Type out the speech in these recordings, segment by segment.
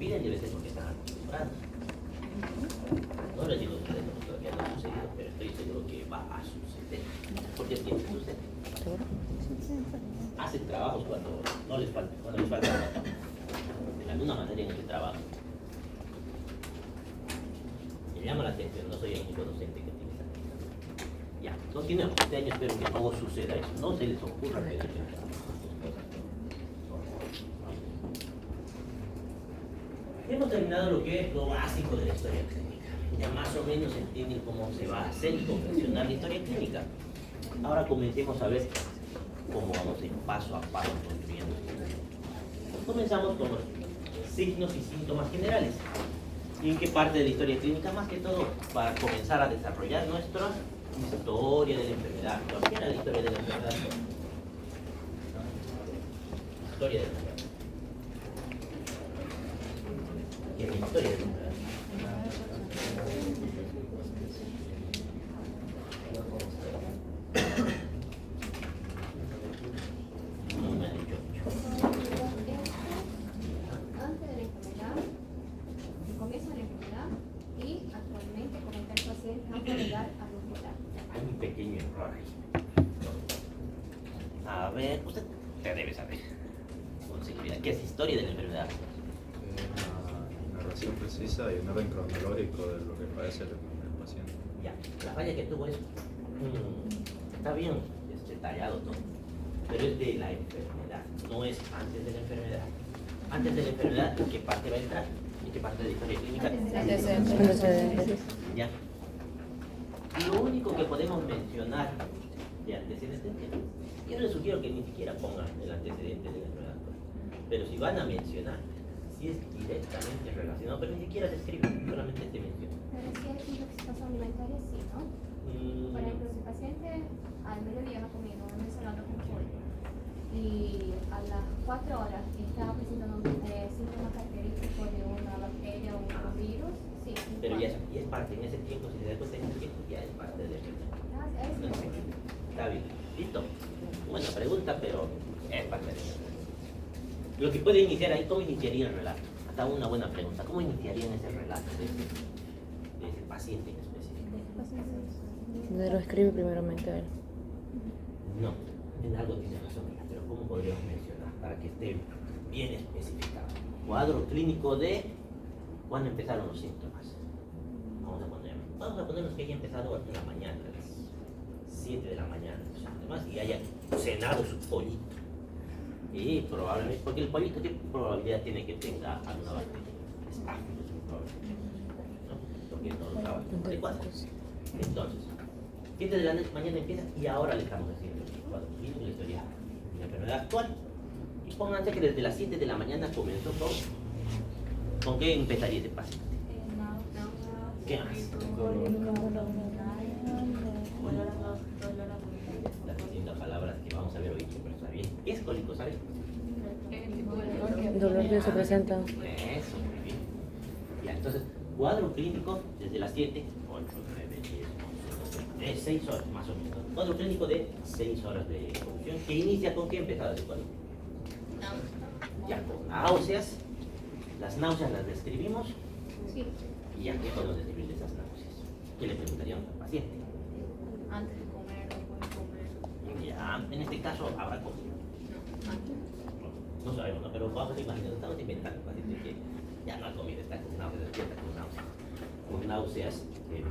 piden debe ser porque están acostumbrados. No les digo a ustedes porque todavía no ha sucedido, pero estoy seguro que va a suceder. Porque es que usted hace trabajos cuando no les falta, de alguna manera en ese trabajo. Me llama la atención, no soy el único docente que tiene esa actividad. Ya, no tiene 11 años, pero que no suceda eso, no se les ocurra pedir el trabajo. Hemos terminado lo que es lo básico de la historia clínica. Ya más o menos entienden cómo se va a hacer y confeccionar la historia clínica. Ahora comencemos a ver cómo vamos a ir paso a paso construyendo. Comenzamos con los signos y síntomas generales. ¿Y en qué parte de la historia clínica? Más que todo para comenzar a desarrollar nuestra historia de la enfermedad. ¿Qué era la historia de la enfermedad? Historia de la enfermedad. ¿Qué es la historia de la enfermedad? No me ha dicho mucho. Antes de la enfermedad, el comienzo de la enfermedad y actualmente cómo está el paciente antes de llegar a la enfermedad. Hay un pequeño error ahí. A ver, usted debe saber con seguridad qué es historia de la enfermedad. Una narración precisa y un orden cronológico de lo que padece el paciente. Ya, la falla que tuvo es, está bien, es detallado todo, pero es de la enfermedad, no es antes de la enfermedad. Antes de la enfermedad, ¿en qué parte va a entrar? ¿En qué parte de la historia clínica? Ya. Lo único que podemos mencionar de antecedentes, yo les sugiero que ni siquiera pongan el antecedente de la enfermedad, pero si van a mencionar, si es directamente relacionado, pero ni siquiera se escribe, solamente se menciona. Pero si hay intoxicación alimentaria, sí, ¿no? Por ejemplo, si el paciente al mediodía ha comido un ensalada con pollo y a las 4 horas está presentando síntomas característicos de una bacteria o un virus, sí. Pero ya es parte, en ese tiempo, si se da cuenta en ese tiempo, ya es parte de la enfermedad. Está bien, listo. Buena pregunta, pero es parte de la enfermedad. Lo que puede iniciar ahí, ¿cómo iniciaría el relato? Hasta una buena pregunta, ¿cómo iniciarían ese relato de ese paciente en específico? Lo escribe primeramente él. No, en algo tiene razón, pero ¿cómo podríamos mencionar para que esté bien especificado? Cuadro clínico de cuándo empezaron los síntomas. Vamos a ponernos que haya empezado en la mañana, a las 7 de la mañana, además, y haya cenado su pollito. Y probablemente, porque el pollito, ¿qué probabilidad tiene que tenga alguna bacteria? Estáfilos, ¿no? Porque no lo trabaja con adecuadas. Entonces, 7 de la mañana empieza y ahora le estamos haciendo el cuadro clínico de la historia de la enfermedad actual. Y pónganse que desde las 7 de la mañana comenzó todo. ¿Con qué empezaría ese paciente? ¿Qué más? Las distintas palabras que vamos a ver hoy, pero está bien. ¿Qué es cólico, sabes? El dolor que se presenta. Eso, muy bien. Ya, entonces, cuadro clínico desde las 7, 8, 9, 10, 11, 12, 6 horas más o menos. Cuadro clínico de 6 horas de evolución. ¿Que inicia con qué empezaba ese cuadro? Ya, con náuseas. Las náuseas las describimos. Sí. ¿Y ya qué podemos describir de esas náuseas? ¿Qué le preguntaríamos al paciente? Antes de comer, después de comer. Ya, en este caso habrá comido. No, antes. No sabemos, ¿no? Pero vamos a imaginar, estamos inventando un paciente que ya no ha comido, está con náuseas, despierta con náuseas. Con náuseas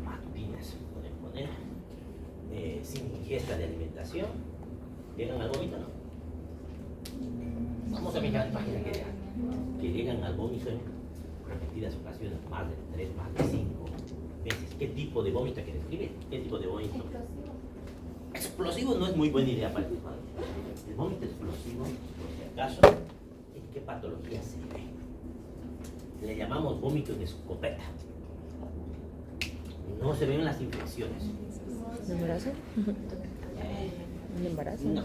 matutinas, pueden poner, sin ingesta de alimentación. ¿Llegan al vómito no? Vamos a imaginar que llegan al vómito en repetidas ocasiones, más de 3, más de 5 veces. ¿Qué tipo de vómito que describe? ¿Qué tipo de vómito? Explosivo. Explosivo no es muy buena idea para el cuadro. El vómito explosivo, por si acaso, ¿en qué patología se ve? Le llamamos vómito en escopeta. No se ven las infecciones. ¿El embarazo? ¿El embarazo? No.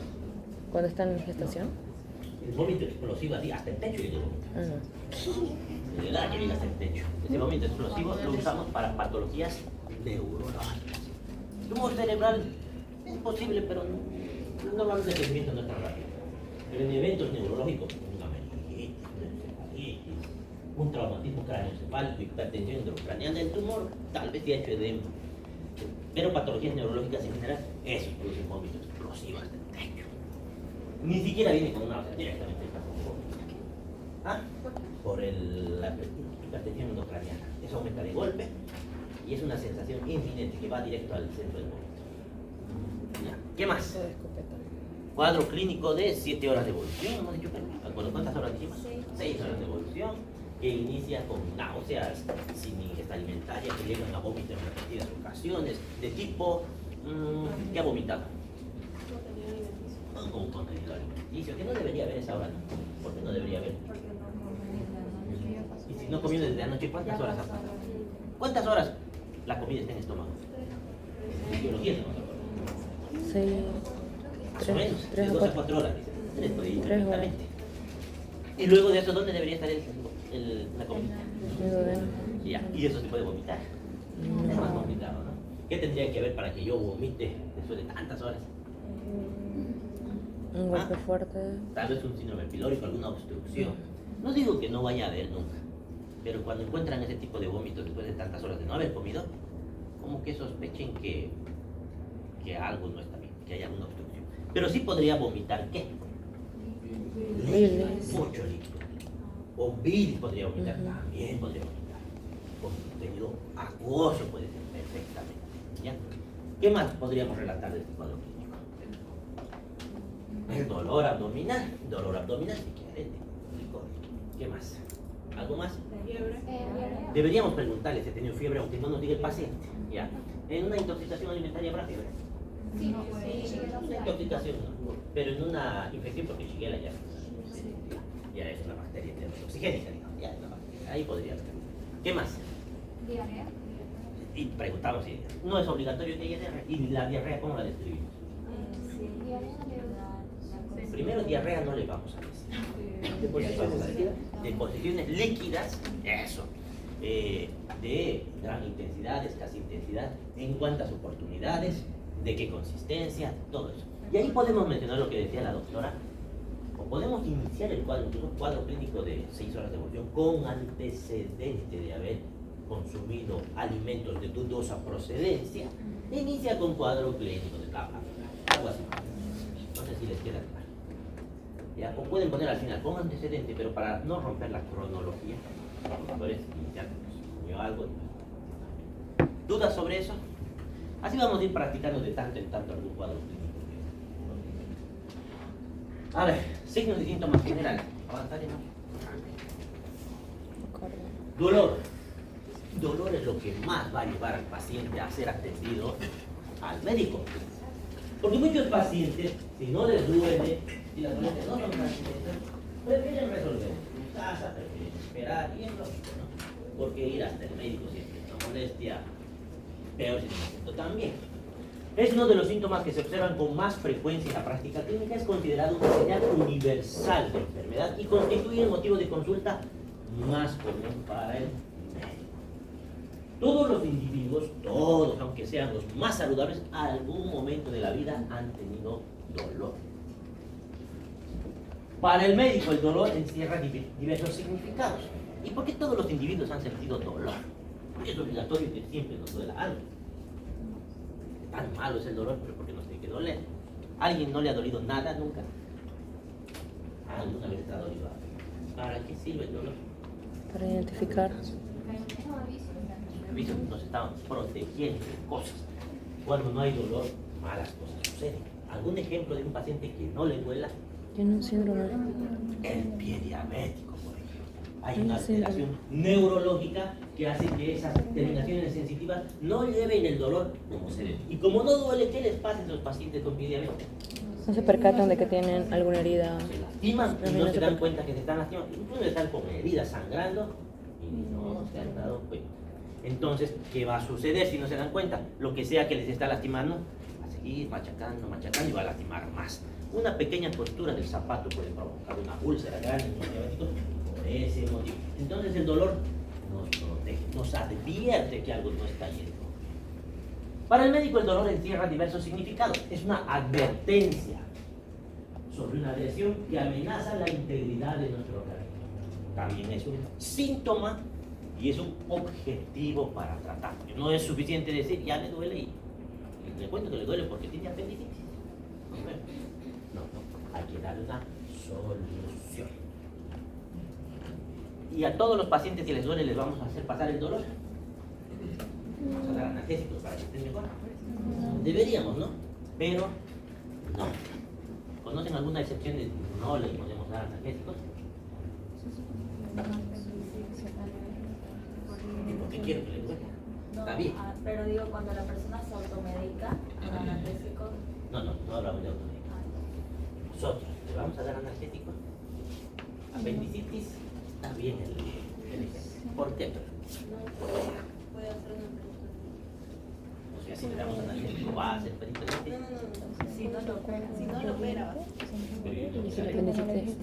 ¿Cuando está en gestación? El vómito explosivo, así, hasta el techo llega el vómito. Ah, no. De verdad que llega hasta el techo. Ese vómito explosivo lo usamos para patologías neurológicas. Tumor cerebral es posible, pero normalmente el crecimiento no es tan rápido. Pero en eventos neurológicos, una meningitis, una encefalitis, un traumatismo craneoencefálico, hipertensión intracraneal del tumor, tal vez haya hecho edema. Pero patologías neurológicas en general, eso produce vómitos explosivos del techo. Ni siquiera viene con una, o sea, directamente el vómito. ¿Ah? Por la hipertensión endocraniana. Eso aumenta de golpe y es una sensación inminente que va directo al centro del vómito. Ya. ¿Qué más? Cuadro clínico de 7 horas de evolución. ¿Hemos dicho que no? ¿Acuerdo cuántas horas dijimos? 6 horas de evolución, que inicia con náuseas sin ingesta alimentaria, que llegan a vómito en repetidas ocasiones, de tipo, ¿qué ha vomitado? Con contenido alimenticio, que no debería haber esa hora, ¿no? ¿Por qué no debería haber? Y si no comió desde anoche, ¿cuántas horas ha pasado? ¿Cuántas horas la comida está en el estómago? Biología, ¿no? 6, Más o menos, de 3 a 2 a 4. 4 horas, dice. 3 puede ir 3 horas. perfectamente. Y luego de eso, ¿dónde debería estar la comida? Ya, y eso se puede vomitar. Es más complicado, ¿no? ¿Qué tendría que haber para que yo vomite después de tantas horas? Un golpe fuerte. Tal vez un síndrome pilórico, alguna obstrucción. No digo que no vaya a haber nunca, pero cuando encuentran ese tipo de vómitos después de tantas horas de no haber comido, como que sospechen que algo no está bien, que hay alguna obstrucción. Pero sí podría vomitar, ¿qué? Bilis. Mucho líquido. O bilis podría vomitar, también podría vomitar. Contenido acuoso puede ser perfectamente. ¿Ya? ¿Qué más podríamos relatar de este cuadro clínico? El dolor abdominal si quieren. ¿Qué más? ¿Algo más? Deberíamos preguntarle si ha tenido fiebre, aunque no nos diga el paciente. ¿Ya? En una intoxicación alimentaria habrá fiebre. Sí, Una intoxicación, no. Pero en una infección, porque Shigella ya es una bacteria oxigénica, digamos. Ya es una bacteria. Ahí podría haber. ¿Qué más? Diarrea. Y preguntamos si no es obligatorio que haya diarrea. ¿Y la diarrea cómo la describimos? Primero, diarrea no le vamos a decir. Deposiciones líquidas, eso. De gran intensidad, escasa intensidad, en cuántas oportunidades, de qué consistencia, todo eso. Y ahí podemos mencionar lo que decía la doctora, o podemos iniciar el cuadro, incluso un cuadro clínico de 6 horas de evolución con antecedente de haber consumido alimentos de dudosa procedencia. Inicia con cuadro clínico de bla, bla, bla, algo así. No sé si les queda claro. ¿Ya? O pueden poner al final con antecedente, pero para no romper la cronología, puedes iniciar con algo. ¿Dudas sobre eso? Así vamos a ir practicando de tanto en tanto algún cuadro clínico. A ver, signos y síntomas generales. Avanzaremos. Dolor. Dolor es lo que más va a llevar al paciente a ser atendido al médico. Porque muchos pacientes, si no les duele, si las dolencias no son tan intensas, prefieren resolver en su casa, prefieren esperar, y es lógico, ¿no? Porque ir hasta el médico siempre es una molestia, peor si no siento también. Es uno de los síntomas que se observan con más frecuencia en la práctica clínica, es considerado una señal universal de enfermedad y constituye el motivo de consulta más común para el médico. Todos los individuos, todos, aunque sean los más saludables, a algún momento de la vida han tenido dolor. Para el médico el dolor encierra diversos significados. ¿Y por qué todos los individuos han sentido dolor? Porque es obligatorio que siempre nos duela algo. Tan malo es el dolor, pero ¿por qué nos tiene que doler? ¿A alguien no le ha dolido nada nunca? ¿Alguna vez te ha dolido algo? ¿Para qué sirve el dolor? Para identificar. Nos estamos protegiendo de cosas. Cuando no hay dolor, malas cosas suceden. ¿Algún ejemplo de un paciente que no le duela? Tiene un síndrome. El pie diabético, por ejemplo. Hay una alteración neurológica que hace que esas terminaciones sensitivas no lleven el dolor como se debe. Y como no duele, ¿qué les pasa a los pacientes con pie diabético? No se percatan de que tienen alguna herida. Se lastiman y no se dan cuenta que se están lastimando. Incluso están con heridas sangrando y no se han dado cuenta. Entonces, ¿qué va a suceder si no se dan cuenta? Lo que sea que les está lastimando, va a seguir machacando, machacando y va a lastimar más. Una pequeña postura del zapato puede provocar una úlcera grande en los diabéticos por ese motivo. Entonces, el dolor nos protege, nos advierte que algo no está yendo. Para el médico, el dolor encierra diversos significados. Es una advertencia sobre una lesión que amenaza la integridad de nuestro organismo. también es un síntoma y es un objetivo para tratar. No es suficiente decir, ya le duele y le cuento que le duele porque tiene apendicitis. No, hay que darle una solución. Y a todos los pacientes que les duele les vamos a hacer pasar el dolor. Vamos a dar analgésicos para que estén mejor. Deberíamos, ¿no? Pero no. ¿Conocen alguna excepción de no les podemos dar analgésicos? ¿Y por qué quiero que le duele? No, Está bien. pero digo, cuando la persona se automedica con analgésicos. No hablamos de automedicación. Nosotros le vamos a dar analgésicos. Apendicitis, está bien el ejemplo. ¿Por qué? Puede hacer una película. O sea, si le damos analgésico, va a hacer peritonitis. Si no lo opera, si no lo opera. Y si la apendicitis.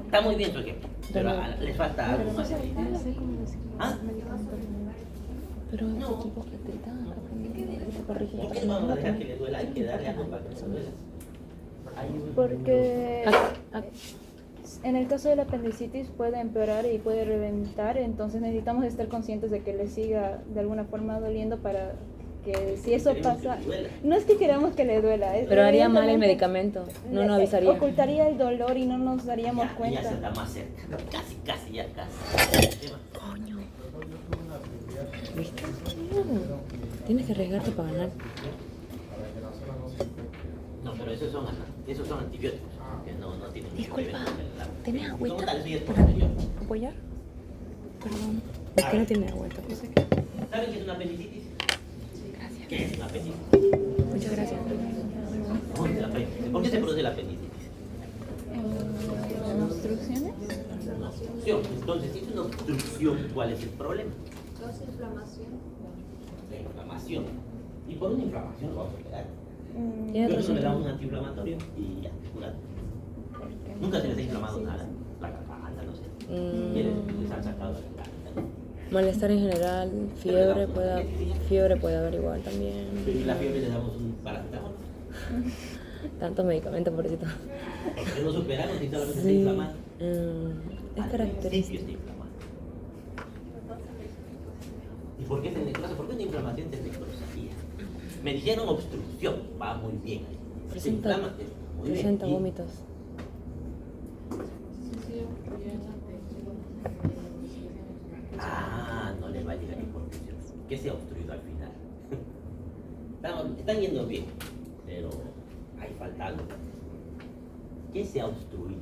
Está muy bien su ejemplo, pero les falta algo más. ¿Ah? Pero ese equipo que te da, ¿Por qué no vamos a dejar que le duela? Hay que darle algo para que no le duela. Porque en el caso de la apendicitis puede empeorar y puede reventar, entonces necesitamos estar conscientes de que le siga de alguna forma doliendo para que si eso pasa, no es que queramos que le duela, Pero haría mal el evidentemente medicamento, no nos avisaría. ocultaría el dolor y no nos daríamos Ya se cuenta. está más cerca, casi, ya casi. Coño. ¿Viste? Tienes que arriesgarte para ganar. No, pero esos son antibióticos, que no tienen mucho que ver Disculpa, con el ¿tenés agüita? Como tal, eso ya es posterior. ¿Apoyar? Perdón. Es que no tiene agüita. ¿Saben qué es una apendicitis? Gracias. ¿Qué es una apendicitis? Muchas gracias. ¿Por qué se produce la apendicitis? ¿Obstrucciones? Una obstrucción. Entonces, si es una obstrucción, ¿cuál es el problema? Causa inflamación. La inflamación. Y por una inflamación lo vamos a operar. Tiene Pero otro eso le da un síntoma. antiinflamatorio y ya, curado. Nunca se les ha inflamado nada. La garganta, no sé. ¿Qué les han sacado de la garganta? Malestar en general, fiebre puede haber igual también. Pero la fiebre le damos un paracetamol. Tantos medicamentos, pobrecito. Porque no superamos y solamente está Sí. inflamado. Es Al característico. principio está inflamado. ¿Y por qué se necrosa? ¿Por qué una inflamación se necrosaría? Me dijeron obstrucción, va muy bien. Se inflama, muy bien. Presenta Y- vómitos. No le va a llegar información. ¿Qué se ha obstruido al final? Están yendo bien, pero hay falta algo. ¿Qué se ha obstruido?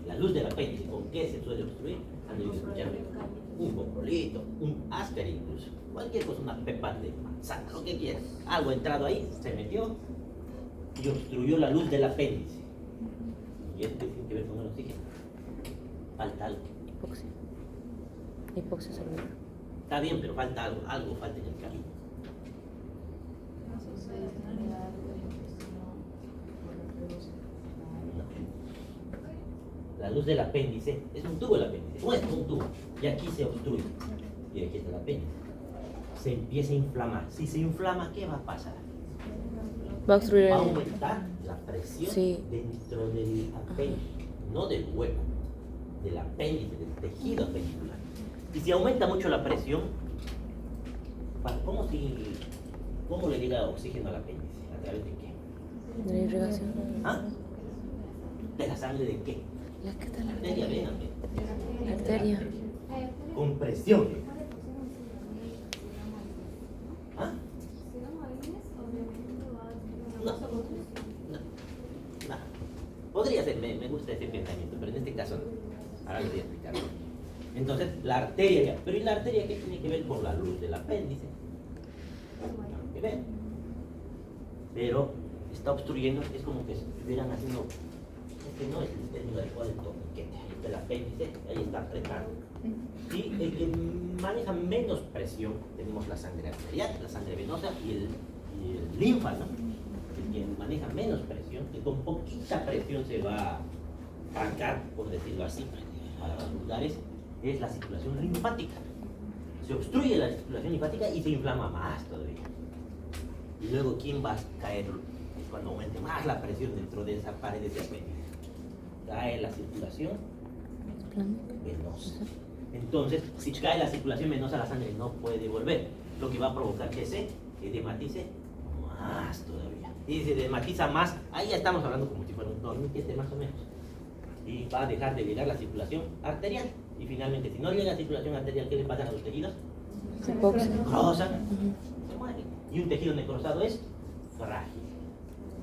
La luz del apéndice. ¿Con qué se suele obstruir? Han oído escucharme. Un coprolito, un áspero incluso. Cualquier cosa, una pepa de manzana, lo que quieras. Algo ha entrado ahí, se metió y obstruyó la luz del apéndice. ¿Y esto qué tiene que ver con el oxígeno? Falta algo. Hipoxia. Hipoxia cerebral. Está bien, pero falta algo falta en el camino. No. La luz del apéndice es un tubo el apéndice, no es un tubo. Y aquí se obstruye. Y aquí está el apéndice. Se empieza a inflamar. Si se inflama, ¿qué va a pasar? Va a obstruir Va a el... aumentar la presión Sí. dentro del apéndice, no del huevo, del apéndice, del tejido apendicular. Y si aumenta mucho la presión, ¿cómo le llega oxígeno al apéndice? ¿A través de qué? de la irrigación. ¿Ah? ¿De la sangre de qué? La que está en la Arteria, arteria. vena. La arteria. Con presión. ¿Ah? No. No. Podría ser, me gusta ese pensamiento, pero en este caso no. Ahora les voy a explicar. Entonces, la arteria ya. Pero ¿y la arteria qué tiene que ver con la luz del apéndice? Nada que ver. Pero está obstruyendo, es como que si estuvieran haciendo. Este no es el término adecuado del torniquete. Ahí está el apéndice, ahí está apretado. Y el que maneja menos presión, tenemos la sangre arterial, la sangre venosa y el linfa, ¿no? El que maneja menos presión, que con poquita presión se va a arrancar, por decirlo así, para los vulgares, es la circulación linfática. Se obstruye la circulación linfática y se inflama más todavía. Y luego, ¿quién va a caer cuando aumente más la presión dentro de esa pared de ese apéndice. Cae la circulación venosa. Entonces, si cae la circulación venosa, la sangre no puede volver, lo que va a provocar que se edematice más todavía. Y si se edematiza más, ahí ya estamos hablando como si fuera un torniquete más o menos. Y va a dejar de llegar la circulación arterial. Y finalmente, si no llega la circulación arterial, ¿qué le pasa a los tejidos? Se necrosan. Necrosan, se mueren. Y un tejido necrosado es frágil.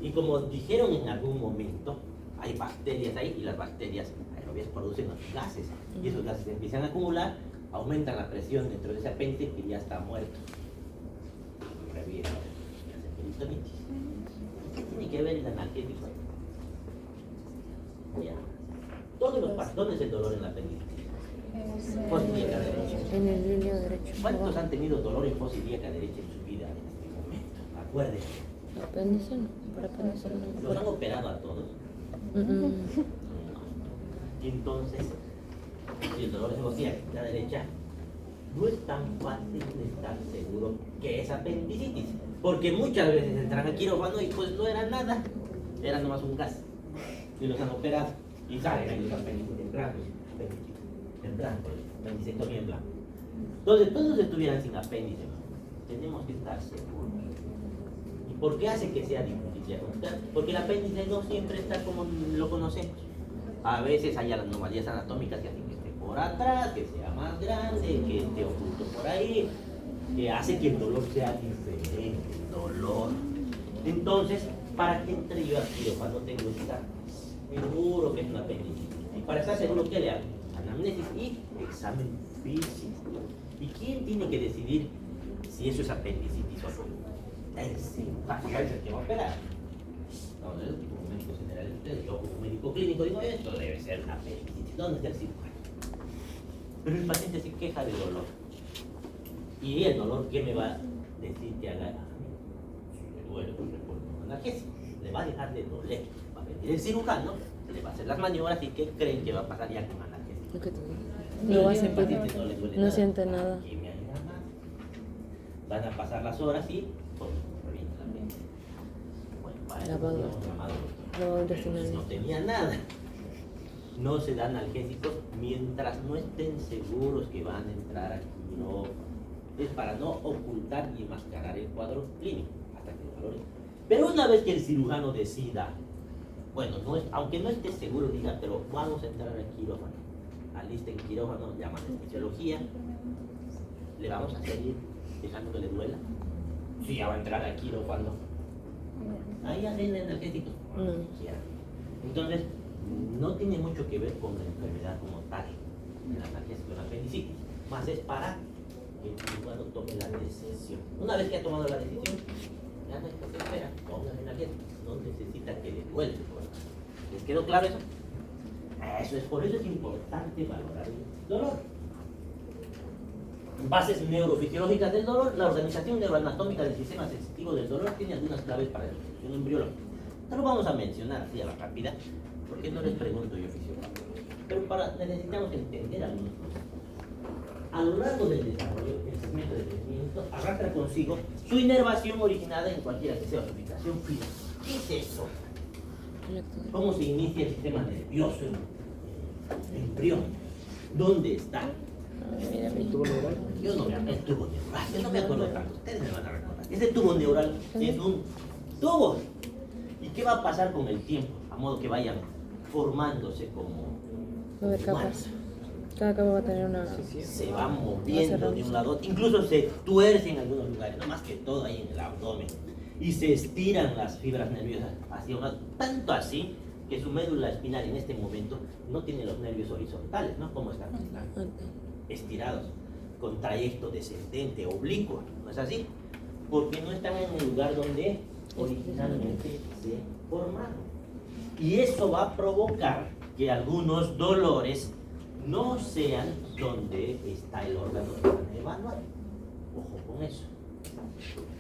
Y como dijeron en algún momento, hay bacterias ahí y las bacterias aerobias producen los gases. Y esos gases se empiezan a acumular, aumentan la presión dentro de ese apéndice que ya está muerto. Y revive, y hace peritonitis. ¿Qué tiene que ver el analgésico? Ya. Todos los ¿dónde es el dolor en la apendicitis? Fosilíaca derecha. En el ilio derecho. ¿Cuántos han tenido dolor en fosilíaca derecha en su vida en este momento? Acuérdense. Apéndice no. Por apéndice no. ¿Los han operado a todos? Y entonces, si el dolor es en fosilíaca derecha, no es tan fácil de estar seguro que es apendicitis. Porque muchas veces entran al quirófano y pues no era nada. Era nomás un gas. Y los han operado. Y salen ahí los apéndices en blanco. En blanco, apendicectomía en blanco. Entonces, todos estuvieran sin apéndice. Tenemos que estar seguros. ¿Y por qué hace que sea difícil diagnosticar? Porque el apéndice no siempre está como lo conocemos. A veces hay anomalías anatómicas que hacen que esté por atrás, que sea más grande, que esté oculto por ahí, que hace que el dolor sea diferente, el dolor. Entonces, ¿para qué entre yo aquí cuando tengo que estar seguro que es una apendicitis? Y para estar seguro, ¿qué le hago? Anamnesis y examen físico. ¿Y quién tiene que decidir si eso es apendicitis o no? El cirujano es el que va a operar. No, yo como médico general, yo como médico clínico digo, esto debe ser una apendicitis. ¿Dónde está el cirujano? Pero el paciente se queja de dolor. Y el dolor, ¿qué me va a decir que haga? Si me duele, pues le pongo un analgésico. Le va a dejar de doler. Va a venir el cirujano, le va a hacer las maniobras y ¿qué creen que va a pasar ya con analgésico? Lo que te digo. No va a sentir. No le duele No siente nada. Aquí me ayuda más. Van a pasar las horas y pues, revienta la mente. Bueno, para eso Lavado. teníamos llamado Lavado pero intestinal. no tenía nada. No se dan analgésicos mientras no estén seguros que van a entrar aquí. No, es para no ocultar y enmascarar el cuadro clínico hasta que lo valore. Pero una vez que el cirujano decida, bueno, no es, aunque no esté seguro, diga, pero vamos a entrar al quirófano. Alisten quirófano, llaman anestesiología. Le vamos a seguir dejando que le duela. Si ya va a entrar al quirófano, ahí hacen analgésico. No. Entonces, no tiene mucho que ver con la enfermedad como tal, el analgésico, la apendicitis, más es para que el cirujano tome la decisión. Una vez que ha tomado la decisión, ya no hay que esperar, ponga el analgésico, no necesita que le duele. ¿Les quedó claro eso? Eso es, por eso es importante valorar el dolor. Bases neurofisiológicas del dolor, la organización neuroanatómica del sistema sensitivo del dolor tiene algunas claves para la evolución embriológica. No lo vamos a mencionar así a la rápida, porque no les pregunto yo fisiología. Pero necesitamos entender algunos cosas. A lo largo del desarrollo, el segmento de crecimiento arrastra consigo su inervación originada en cualquiera que sea su ubicación física. ¿Qué es eso? ¿Cómo se inicia el sistema nervioso en el embrión? ¿Dónde está? Yo no me acuerdo, el tubo neural, yo no me acuerdo tanto, ustedes me van a recordar. Ese tubo neural es un tubo. ¿Y qué va a pasar con el tiempo? A modo que vayan formándose como Va a haber capas. Cada capa va a tener una. se va moviendo de un lado a otro, incluso se tuerce en algunos lugares, no más que todo ahí en el abdomen, y se estiran las fibras nerviosas hacia un lado, tanto así que su médula espinal en este momento no tiene los nervios horizontales, ¿no? Como están estirados, con trayecto descendente, oblicuo, ¿no es así? Porque no están en el lugar donde originalmente se formaron. Y eso va a provocar que algunos dolores no sean donde está el órgano que van a evaluar. Ojo con eso.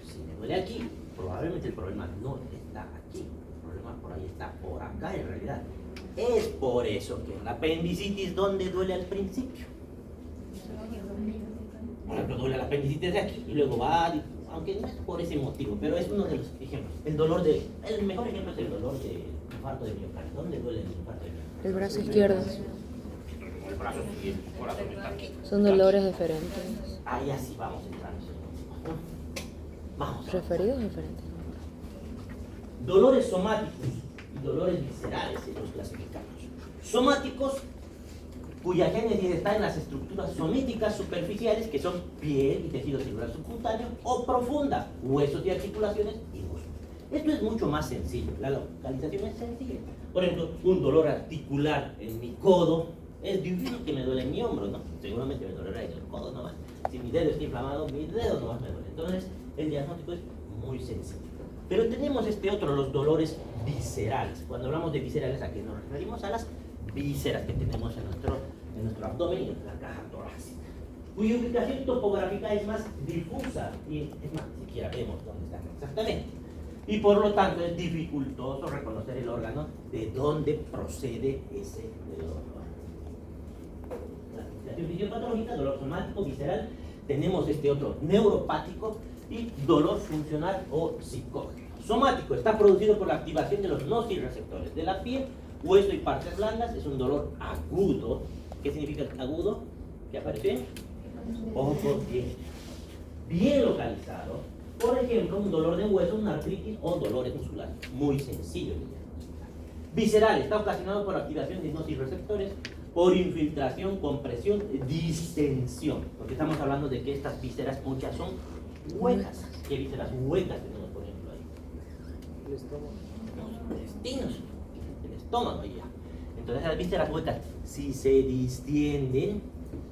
Si me duele aquí, probablemente el problema no está aquí. El problema por ahí está por acá en realidad. Es por eso que en la apendicitis, ¿dónde duele al principio? Por ejemplo, duele la apendicitis de aquí y luego va aunque no es por ese motivo, pero es uno de los ejemplos. El mejor ejemplo es el dolor de infarto de miocardio. ¿Dónde duele el infarto de miocardio? El brazo izquierdo. El brazo izquierdo, el corazón está aquí. Son dolores diferentes. Ahí así vamos entrando. ¿No? Vamos. Referidos diferentes. Dolores somáticos y dolores viscerales, los clasificamos. Somáticos, cuya génesis está en las estructuras somíticas superficiales, que son piel y tejido celular subcutáneo, o profunda, huesos y articulaciones y músculos. Esto es mucho más sencillo, la localización es sencilla. Por ejemplo, un dolor articular en mi codo, es difícil que me duele en mi hombro, ¿no? Seguramente me dolerá en el codo nomás. Si mi dedo está inflamado, mi dedo nomás me duele. Entonces, el diagnóstico es muy sencillo. Pero tenemos los dolores viscerales. Cuando hablamos de viscerales, ¿a qué nos referimos? A las vísceras que tenemos en nuestro abdomen y en la caja torácica, cuya ubicación topográfica es más difusa y es más, ni siquiera vemos dónde están exactamente. Y por lo tanto es dificultoso reconocer el órgano de dónde procede ese dolor. La fisiopatológica, dolor somático, visceral, tenemos otro neuropático y dolor funcional o psicógeno. Somático está producido por la activación de los nociceptores de la piel, hueso y partes blandas. Es un dolor agudo. ¿Qué significa agudo? Que aparece en pocos dientes. Bien localizado. Por ejemplo, un dolor de hueso, una artritis o dolores musculares. Muy sencillo de diagnosticar. Visceral está ocasionado por activación de nociceptores, por infiltración, compresión, distensión. Porque estamos hablando de que estas vísceras muchas son huecas. ¿Qué vísceras huecas tenemos, por ejemplo, ahí? El estómago. Los intestinos, el estómago ya. Entonces las vísceras huecas, si se distienden,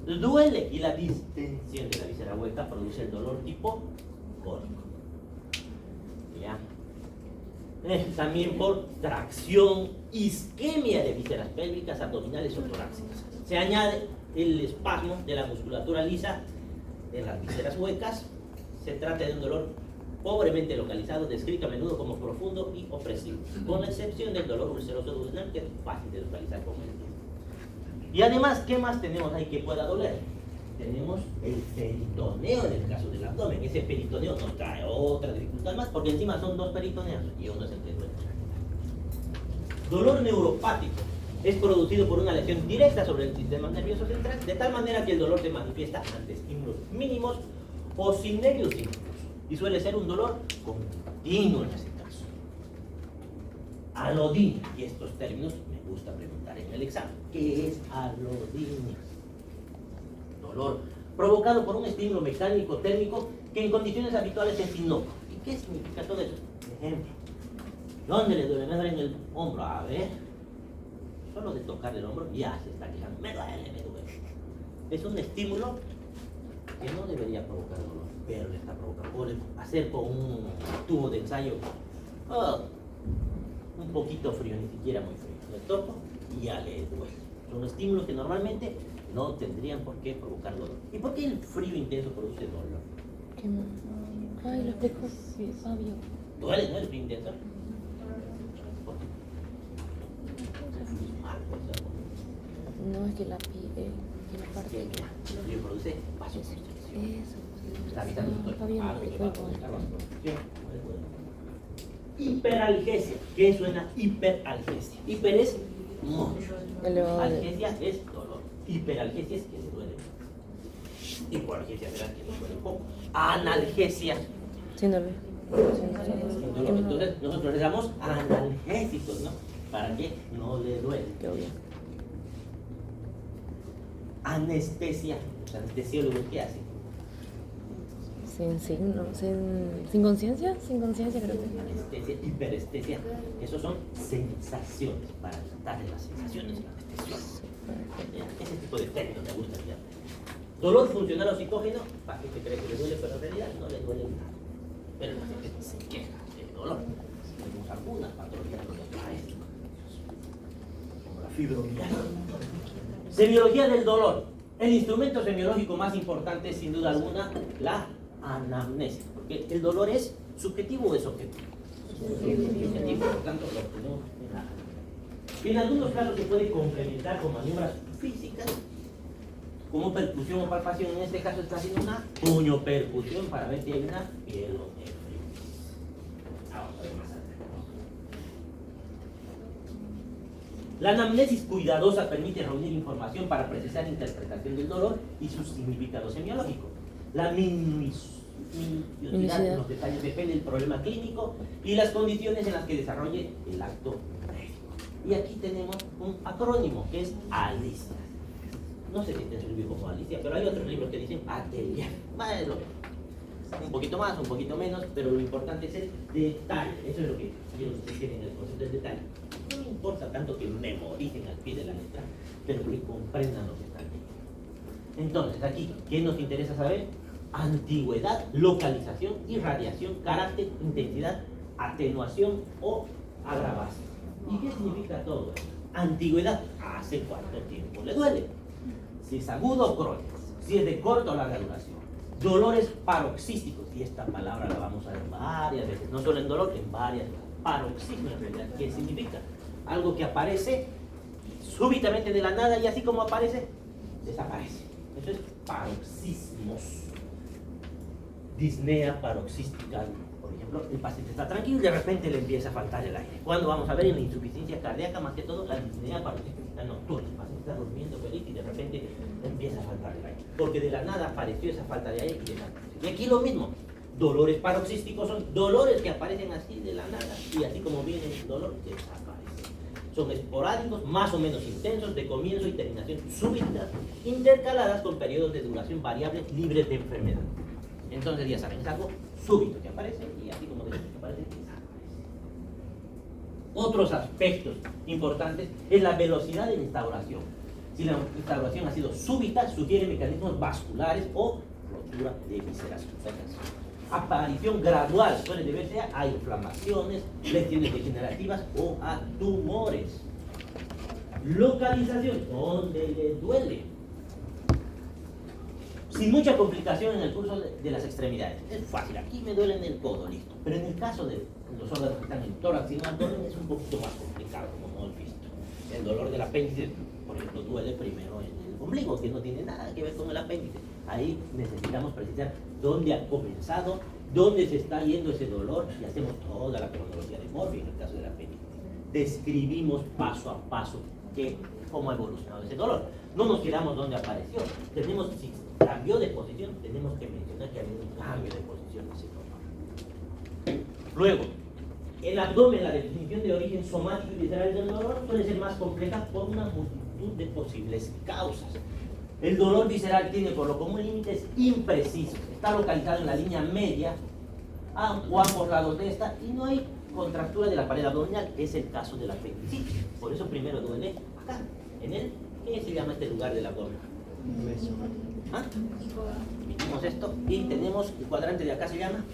duele. Y la distensión de la víscera hueca produce el dolor tipo cólico. ¿Ya? También por tracción, isquemia de vísceras pélvicas, abdominales o torácicas. Se añade el espasmo de la musculatura lisa en las vísceras huecas. Se trata de un dolor pobremente localizado, descrito a menudo como profundo y opresivo, con la excepción del dolor ulceroso duodenal, que es fácil de localizar como el tiempo. Y además, ¿qué más tenemos ahí que pueda doler? Tenemos el peritoneo en el caso del abdomen. Ese peritoneo nos trae otra dificultad más, porque encima son dos peritoneos y uno es el que duele. Dolor neuropático es producido por una lesión directa sobre el sistema nervioso central, de tal manera que el dolor se manifiesta ante estímulos mínimos o sin medios incluso, y suele ser un dolor continuo en ese caso. Alodina, y estos términos me gusta preguntar en el examen. ¿Qué es alodina? Dolor provocado por un estímulo mecánico térmico que en condiciones habituales es inocuo. ¿Y qué significa todo eso? Ejemplo, ¿dónde le duele? Me duele en el hombro. A ver, solo de tocar el hombro ya se está quejando. Me duele, me duele. Es un estímulo que no debería provocar dolor, pero le está provocando. Por hacer con un tubo de ensayo un poquito frío, ni siquiera muy frío. Le toco y ya le duele. Son estímulos que normalmente no tendrían por qué provocar dolor. ¿Y por qué el frío intenso produce dolor? Ay, lo explicó Fabio. ¿Duele, no, el frío intenso? ¿Por qué? No, es que la piel, que la parte El frío produce vasoconstricción. eso. Está evitando el Fabio dolor. me explicó igual. Hiperalgesia. ¿Qué suena hiperalgesia? Hiper es mucho. Algesia es dolor. Hiperalgesia es que le duele. Hipoalgesia será que le duele poco. Analgesia. Sin dolor. Sin dolor. Entonces nosotros le damos analgésicos, ¿no? Para que no le duele. Qué obvio. Anestesia. Los anestesiólogos, ¿qué hacen? Sin signo, sin conciencia, creo que. Anestesia, hiperestesia. Esos son sensaciones, para tratar de las sensaciones en la anestesiólogo. Ese tipo de términos me gusta ya. Dolor funcional o psicógeno, para que se cree que le duele, pero en realidad no le duele nada. Pero la gente se queja de dolor. Tenemos algunas patologías que nos traen, como la fibromialgia. Semiología del dolor. El instrumento semiológico más importante es, sin duda alguna, la anamnesis, porque el dolor es subjetivo o es objetivo. Subjetivo, por lo tanto, lo obtenemos en la anamnesis. En algunos casos se puede complementar con maniobras físicas como percusión o palpación. En este caso está haciendo una puño-percusión para ver si hay una pielonefritis. Vamos a ver más adelante. La anamnesis cuidadosa permite reunir información para precisar interpretación del dolor y su significado semiológico. La minuciosidad en los detalles depende del problema clínico y las condiciones en las que desarrolle el acto médico. Y aquí tenemos un acrónimo que es ALICIA. No sé si te sirvió como ALICIA, pero hay otros libros que dicen ATELIA. Más de lo mismo. Un poquito más, un poquito menos, pero lo importante es el detalle. Eso es lo que quiero que ustedes tienen el concepto del detalle. No me importa tanto que memoricen al pie de la letra, pero que comprendan lo que están leyendo. Entonces, aquí, ¿qué nos interesa saber? Antigüedad, localización, irradiación, carácter, intensidad, atenuación o agravación. ¿Y qué significa todo esto? Antigüedad, ¿hace cuánto tiempo le duele? Si es agudo o crónico, si es de corta o larga duración. Dolores paroxísticos, y esta palabra la vamos a ver varias veces, no solo en dolor, en varias veces. Paroxismo en realidad, ¿qué significa? Algo que aparece súbitamente de la nada y así como aparece, desaparece. Eso es paroxismos. Disnea paroxística. Por ejemplo, el paciente está tranquilo y de repente le empieza a faltar el aire. ¿Cuándo vamos a ver en la insuficiencia cardíaca? Más que todo, la disnea paroxística nocturna. El paciente está durmiendo feliz y de repente empieza a faltar el aire. Porque de la nada apareció esa falta de aire y desapareció. Y aquí lo mismo. Dolores paroxísticos son dolores que aparecen así de la nada y así como viene el dolor, desaparece. Son esporádicos, más o menos intensos, de comienzo y terminación súbita, intercaladas con periodos de duración variable libres de enfermedad. Entonces ya saben, es algo súbito que aparece y así como de súbito aparece, desaparece. Otros aspectos importantes es la velocidad de la instauración. Si la instauración ha sido súbita, sugiere mecanismos vasculares o rotura de vísceras súbitas. Aparición gradual suele deberse a inflamaciones, lesiones degenerativas o a tumores. Localización, ¿dónde le duele? Sin mucha complicación en el curso de las extremidades. Es fácil, aquí me duele en el codo, listo. Pero en el caso de los órganos que están en tórax y en abdomen es un poquito más complicado, como hemos visto. El dolor del apéndice, por ejemplo, duele primero en el ombligo, que no tiene nada que ver con el apéndice. Ahí necesitamos precisar dónde ha comenzado, dónde se está yendo ese dolor y hacemos toda la cronología de Morphy en el caso del apéndice. Describimos paso a paso cómo ha evolucionado ese dolor. No nos quedamos dónde apareció. Si cambió de posición, tenemos que mencionar que ha habido un cambio de posición de ese dolor. Luego, el abdomen, la definición de origen somático y visceral del dolor suele ser más compleja por una multitud de posibles causas. El dolor visceral tiene por lo común límites imprecisos. Está localizado en la línea media o ambos lados de esta y no hay contractura de la pared abdominal. Es el caso de la apendicitis. Por eso primero duele acá, en el, ¿qué se llama este lugar del abdomen? ¿Ah? Mitimos esto y tenemos el cuadrante de acá, se llama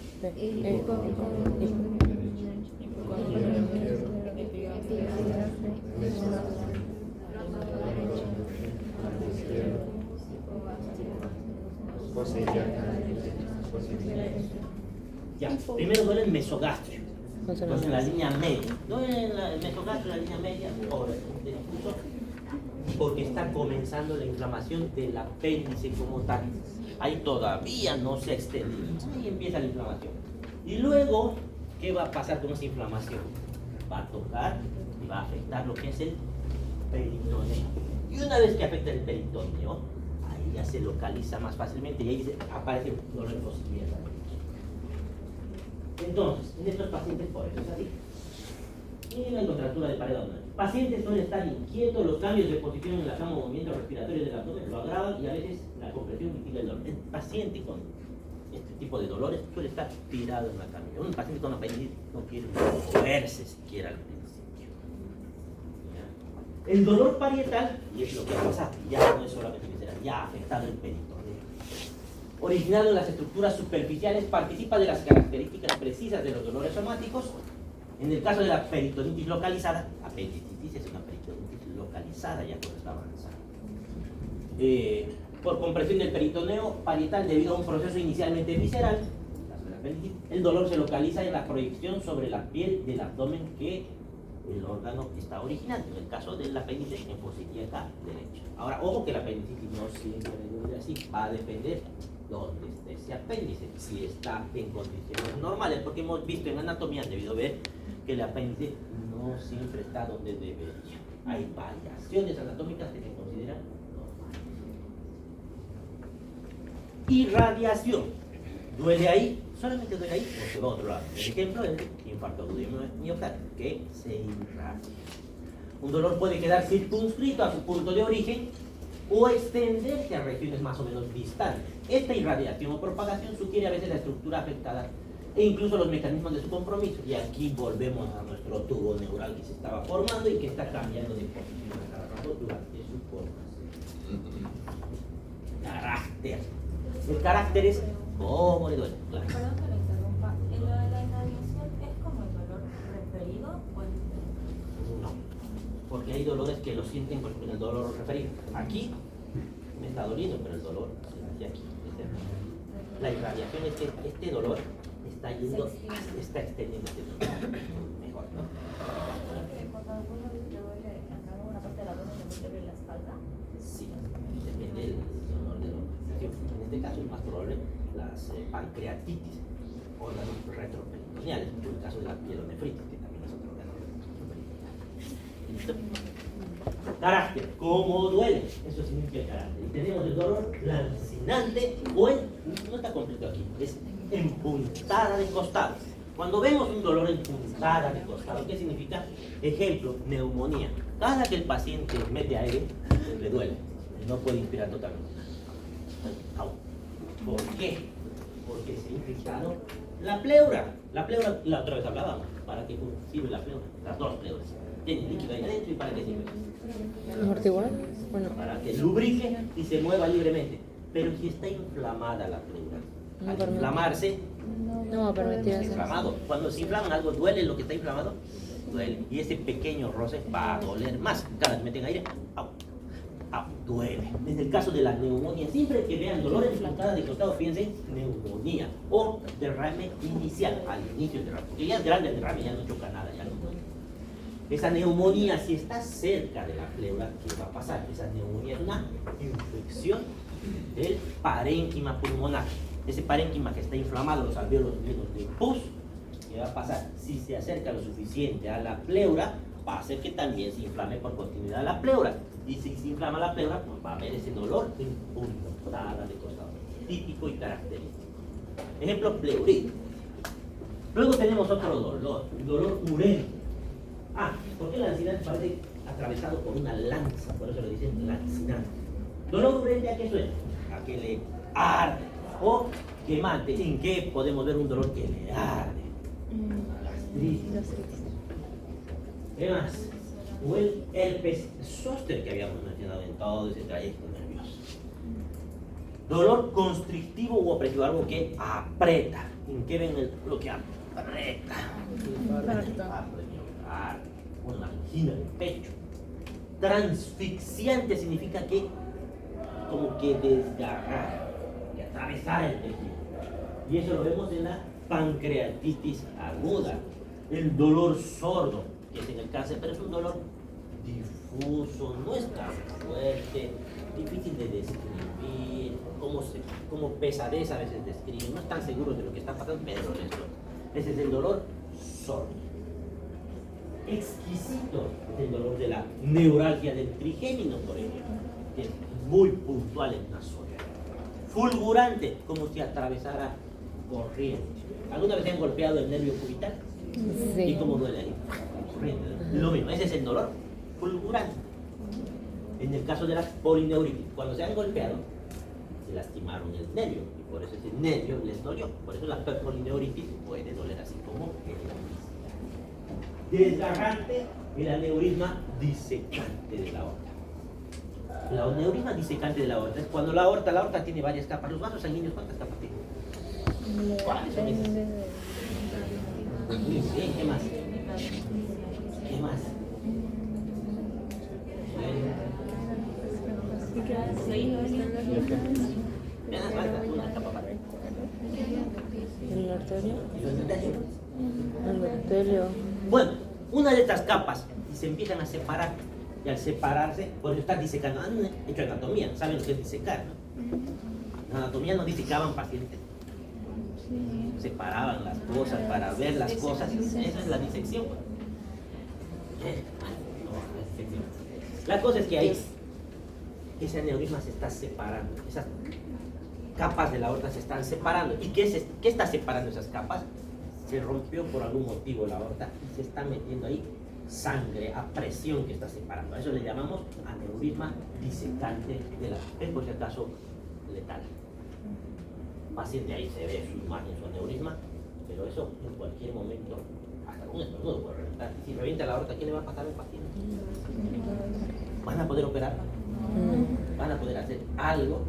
ya, primero duele el mesogastrio, entonces en la línea media, duele el mesogastrio en la línea media, incluso porque está comenzando la inflamación del apéndice como tal. Ahí todavía no se ha extendido, ahí empieza la inflamación. Y luego, ¿qué va a pasar con esa inflamación? Va a tocar y va a afectar lo que es el peritoneo. Y una vez que afecta el peritoneo, ahí ya se localiza más fácilmente y ahí aparece un dolor de posibilidad. Entonces, en estos pacientes, por eso es así. Y la contractura de pared abdominal. Pacientes suelen estar inquietos, los cambios de posición en la cama o movimientos respiratorios del abdomen lo agravan y a veces la compresión mitiga el dolor. El paciente con este tipo de dolores suele estar tirado en la cama. Un paciente con apendicitis no quiere moverse siquiera al principio. ¿Ya? El dolor parietal, y es lo que pasa, ya no es solamente visceral, ya ha afectado el peritoneo. Originado en las estructuras superficiales, participa de las características precisas de los dolores somáticos. En el caso de la peritonitis localizada, apendicitis es una peritonitis localizada ya cuando está avanzada. Por compresión del peritoneo parietal debido a un proceso inicialmente visceral, el dolor se localiza en la proyección sobre la piel del abdomen que el órgano está originando. En el caso del apéndice, en posición acá derecha. Ahora, ojo que el apendicitis no siempre debe así, va a depender dónde esté ese apéndice. Si está en condiciones normales, porque hemos visto en anatomía, han debido ver que el apéndice no siempre está donde debería. Hay variaciones anatómicas que se consideran normales. Irradiación. ¿Duele ahí? Solamente duele ahí o se va a otro lado. El ejemplo es el infarto agudo miocardio, que se irradia. Un dolor puede quedar circunscrito a su punto de origen o extenderse a regiones más o menos distantes. Esta irradiación o propagación sugiere a veces la estructura afectada e incluso los mecanismos de su compromiso. Y aquí volvemos a nuestro tubo neural que se estaba formando y que está cambiando de posición a cada rato durante su formación. Carácter. El carácter es cómo le duele. Claro. Perdón que lo interrumpa. ¿Lo de la irradiación es como el dolor referido o el No, porque hay dolores que lo sienten, por ejemplo, el dolor referido. Aquí me está doliendo, pero el dolor se hace aquí. La irradiación es que este dolor está yendo, está extendiendo este dolor. Mejor, ¿no? Cuando alguno dice que duele en alguna parte de la zona, ¿le duele la espalda? Sí, depende del dolor de la organización. En este caso es más probable las pancreatitis, órganos retroperitoneales, en el caso de la pielonefritis, que también es otro órgano retroperitoneal. ¿Listo? Carácter, ¿cómo duele? Eso significa carácter. Y tenemos el dolor lancinante o no está completo aquí, es en puntada de costado. Cuando vemos un dolor en puntada de costado, ¿qué significa? Ejemplo, neumonía. Cada que el paciente mete aire, le duele. No puede inspirar totalmente. ¿Por qué? Porque se ha infiltrado la pleura. La pleura, la otra vez hablábamos, ¿para qué sirve la pleura? Las dos pleuras. Tiene líquido ahí adentro y ¿para qué sirve? ¿Amortiguar? Bueno. Para que lubrique y se mueva libremente. Pero si está inflamada la pleura, al inflamarse, No va a permitir está eso. inflamado. Cuando se inflama algo, ¿duele lo que está inflamado? Duele. Y ese pequeño roce va a doler más. Cada vez meten aire, ¡au! Duele. En el caso de la neumonía, siempre que vean dolor en puntada de costado, piensen neumonía o derrame inicial, al inicio del derrame. Porque ya es grande el derrame, ya no choca nada, ya no duele. Esa neumonía, si está cerca de la pleura, ¿qué va a pasar? Esa neumonía es una infección del parénquima pulmonar. Ese parénquima que está inflamado, los alvéolos llenos de pus, ¿qué va a pasar? Si se acerca lo suficiente a la pleura, va a hacer que también se inflame por continuidad la pleura. Y si se inflama la pleura, pues va a haber ese dolor en puntada de costado, típico y característico. Ejemplo, pleuritis. Luego tenemos otro dolor, el dolor urente. ¿Por qué el lancinante parece atravesado por una lanza? Por eso le dicen lancinante. Dolor urente, ¿a qué suena? A que le arde o quemante. ¿En qué podemos ver un dolor que le arde? Gastritis. ¿Qué más? O el herpes zóster que habíamos mencionado en todo ese trayecto nervioso. Dolor constrictivo o opresivo, algo que aprieta. ¿En qué ven lo que aprieta? Una angina del pecho. Transfixiante significa que como que desgarrar, que atravesar el tejido. Y eso lo vemos en la pancreatitis aguda. El dolor sordo, que es en el cáncer, pero es un dolor difuso, no es tan fuerte, difícil de describir, como pesadez a veces describen, no están seguros de lo que está pasando, pero ese es el dolor sordo. Exquisito es el dolor de la neuralgia del trigémino, por ejemplo, que es muy puntual en una zona. Fulgurante, como si atravesara corriente. ¿Alguna vez han golpeado el nervio cubital? Sí. ¿Y cómo duele ahí? Corriente, ¿no? Lo mismo, ese es el dolor fulgurante. En el caso de la polineuritis, cuando se han golpeado, se lastimaron el nervio, y por eso ese nervio les dolió. Por eso la polineuritis puede doler así como el desgarrante, el aneurisma disecante de la aorta. El aneurisma disecante de la aorta es cuando la aorta tiene varias capas. Los vasos sanguíneos, ¿cuántas capas tienen? ¿Cuáles son esas? Muy bien, ¿qué más? ¿Qué más? Me hace falta una capa para ¿El arterio? el endotelio. El endotelio. Bueno, una de estas capas y se empiezan a separar. Y al separarse, por eso están disecando. Han hecho anatomía, saben lo que es disecar, ¿no? En anatomía no disecaban pacientes. Separaban las cosas para ver las cosas. Esa es la disección. La cosa es que ahí ese aneurisma se está separando. Esas capas de la aorta se están separando. ¿Y qué está separando esas capas? Se rompió por algún motivo la aorta y se está metiendo ahí sangre a presión que está separando. A eso le llamamos aneurisma disecante de la, es por si acaso letal. Paciente ahí se ve su imagen, su aneurisma, pero eso en cualquier momento, hasta un estornudo puede reventar. Si revienta la aorta, ¿qué le va a pasar al paciente? ¿Van a poder operar? ¿Van a poder hacer algo?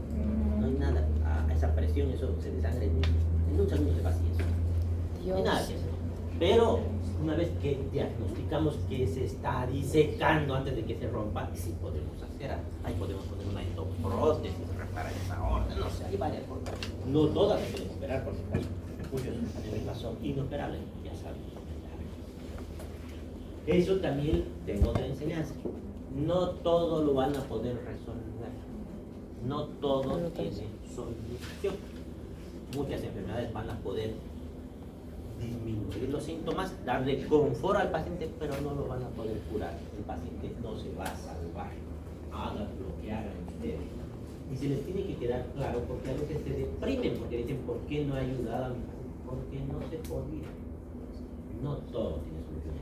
No hay nada. A esa presión, eso se desangre en un segundo se vacía eso. No hay nada que hacer. Pero una vez que diagnosticamos que se está disecando antes de que se rompa, sí podemos hacer, ahí podemos poner una endoprótesis, reparar esa aorta, no sé, hay varias formas. No todas se pueden operar porque hay muchos aneurismas son inoperables, ya saben. Eso también tengo otra enseñanza. No todo lo van a poder resolver. No todo tiene solución. Muchas enfermedades van a poder disminuir los síntomas, darle confort al paciente, pero no lo van a poder curar. El paciente no se va a salvar. Hagan lo que hagan ustedes. Y se les tiene que quedar claro, porque a veces se deprimen, porque dicen, ¿por qué no ayudaba a mi paciente? Porque no se podía. No todo tiene solución.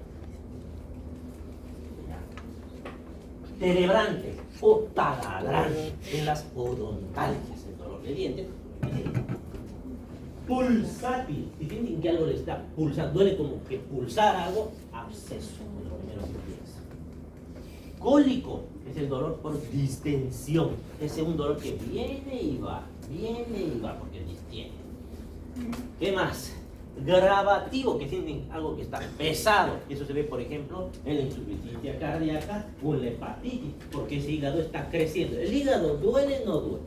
Cerebrante o taladrante en las odontalgias, el dolor de dientes. Pulsátil, si sienten que algo le está pulsando, duele como que pulsar algo, absceso, lo primero que piensa. Cólico es el dolor por distensión, es un dolor que viene y va, porque distiende. ¿Qué más? Gravativo, que sienten algo que está pesado, y eso se ve, por ejemplo, en la insuficiencia cardíaca o en la hepatitis, porque ese hígado está creciendo. ¿El hígado duele o no duele?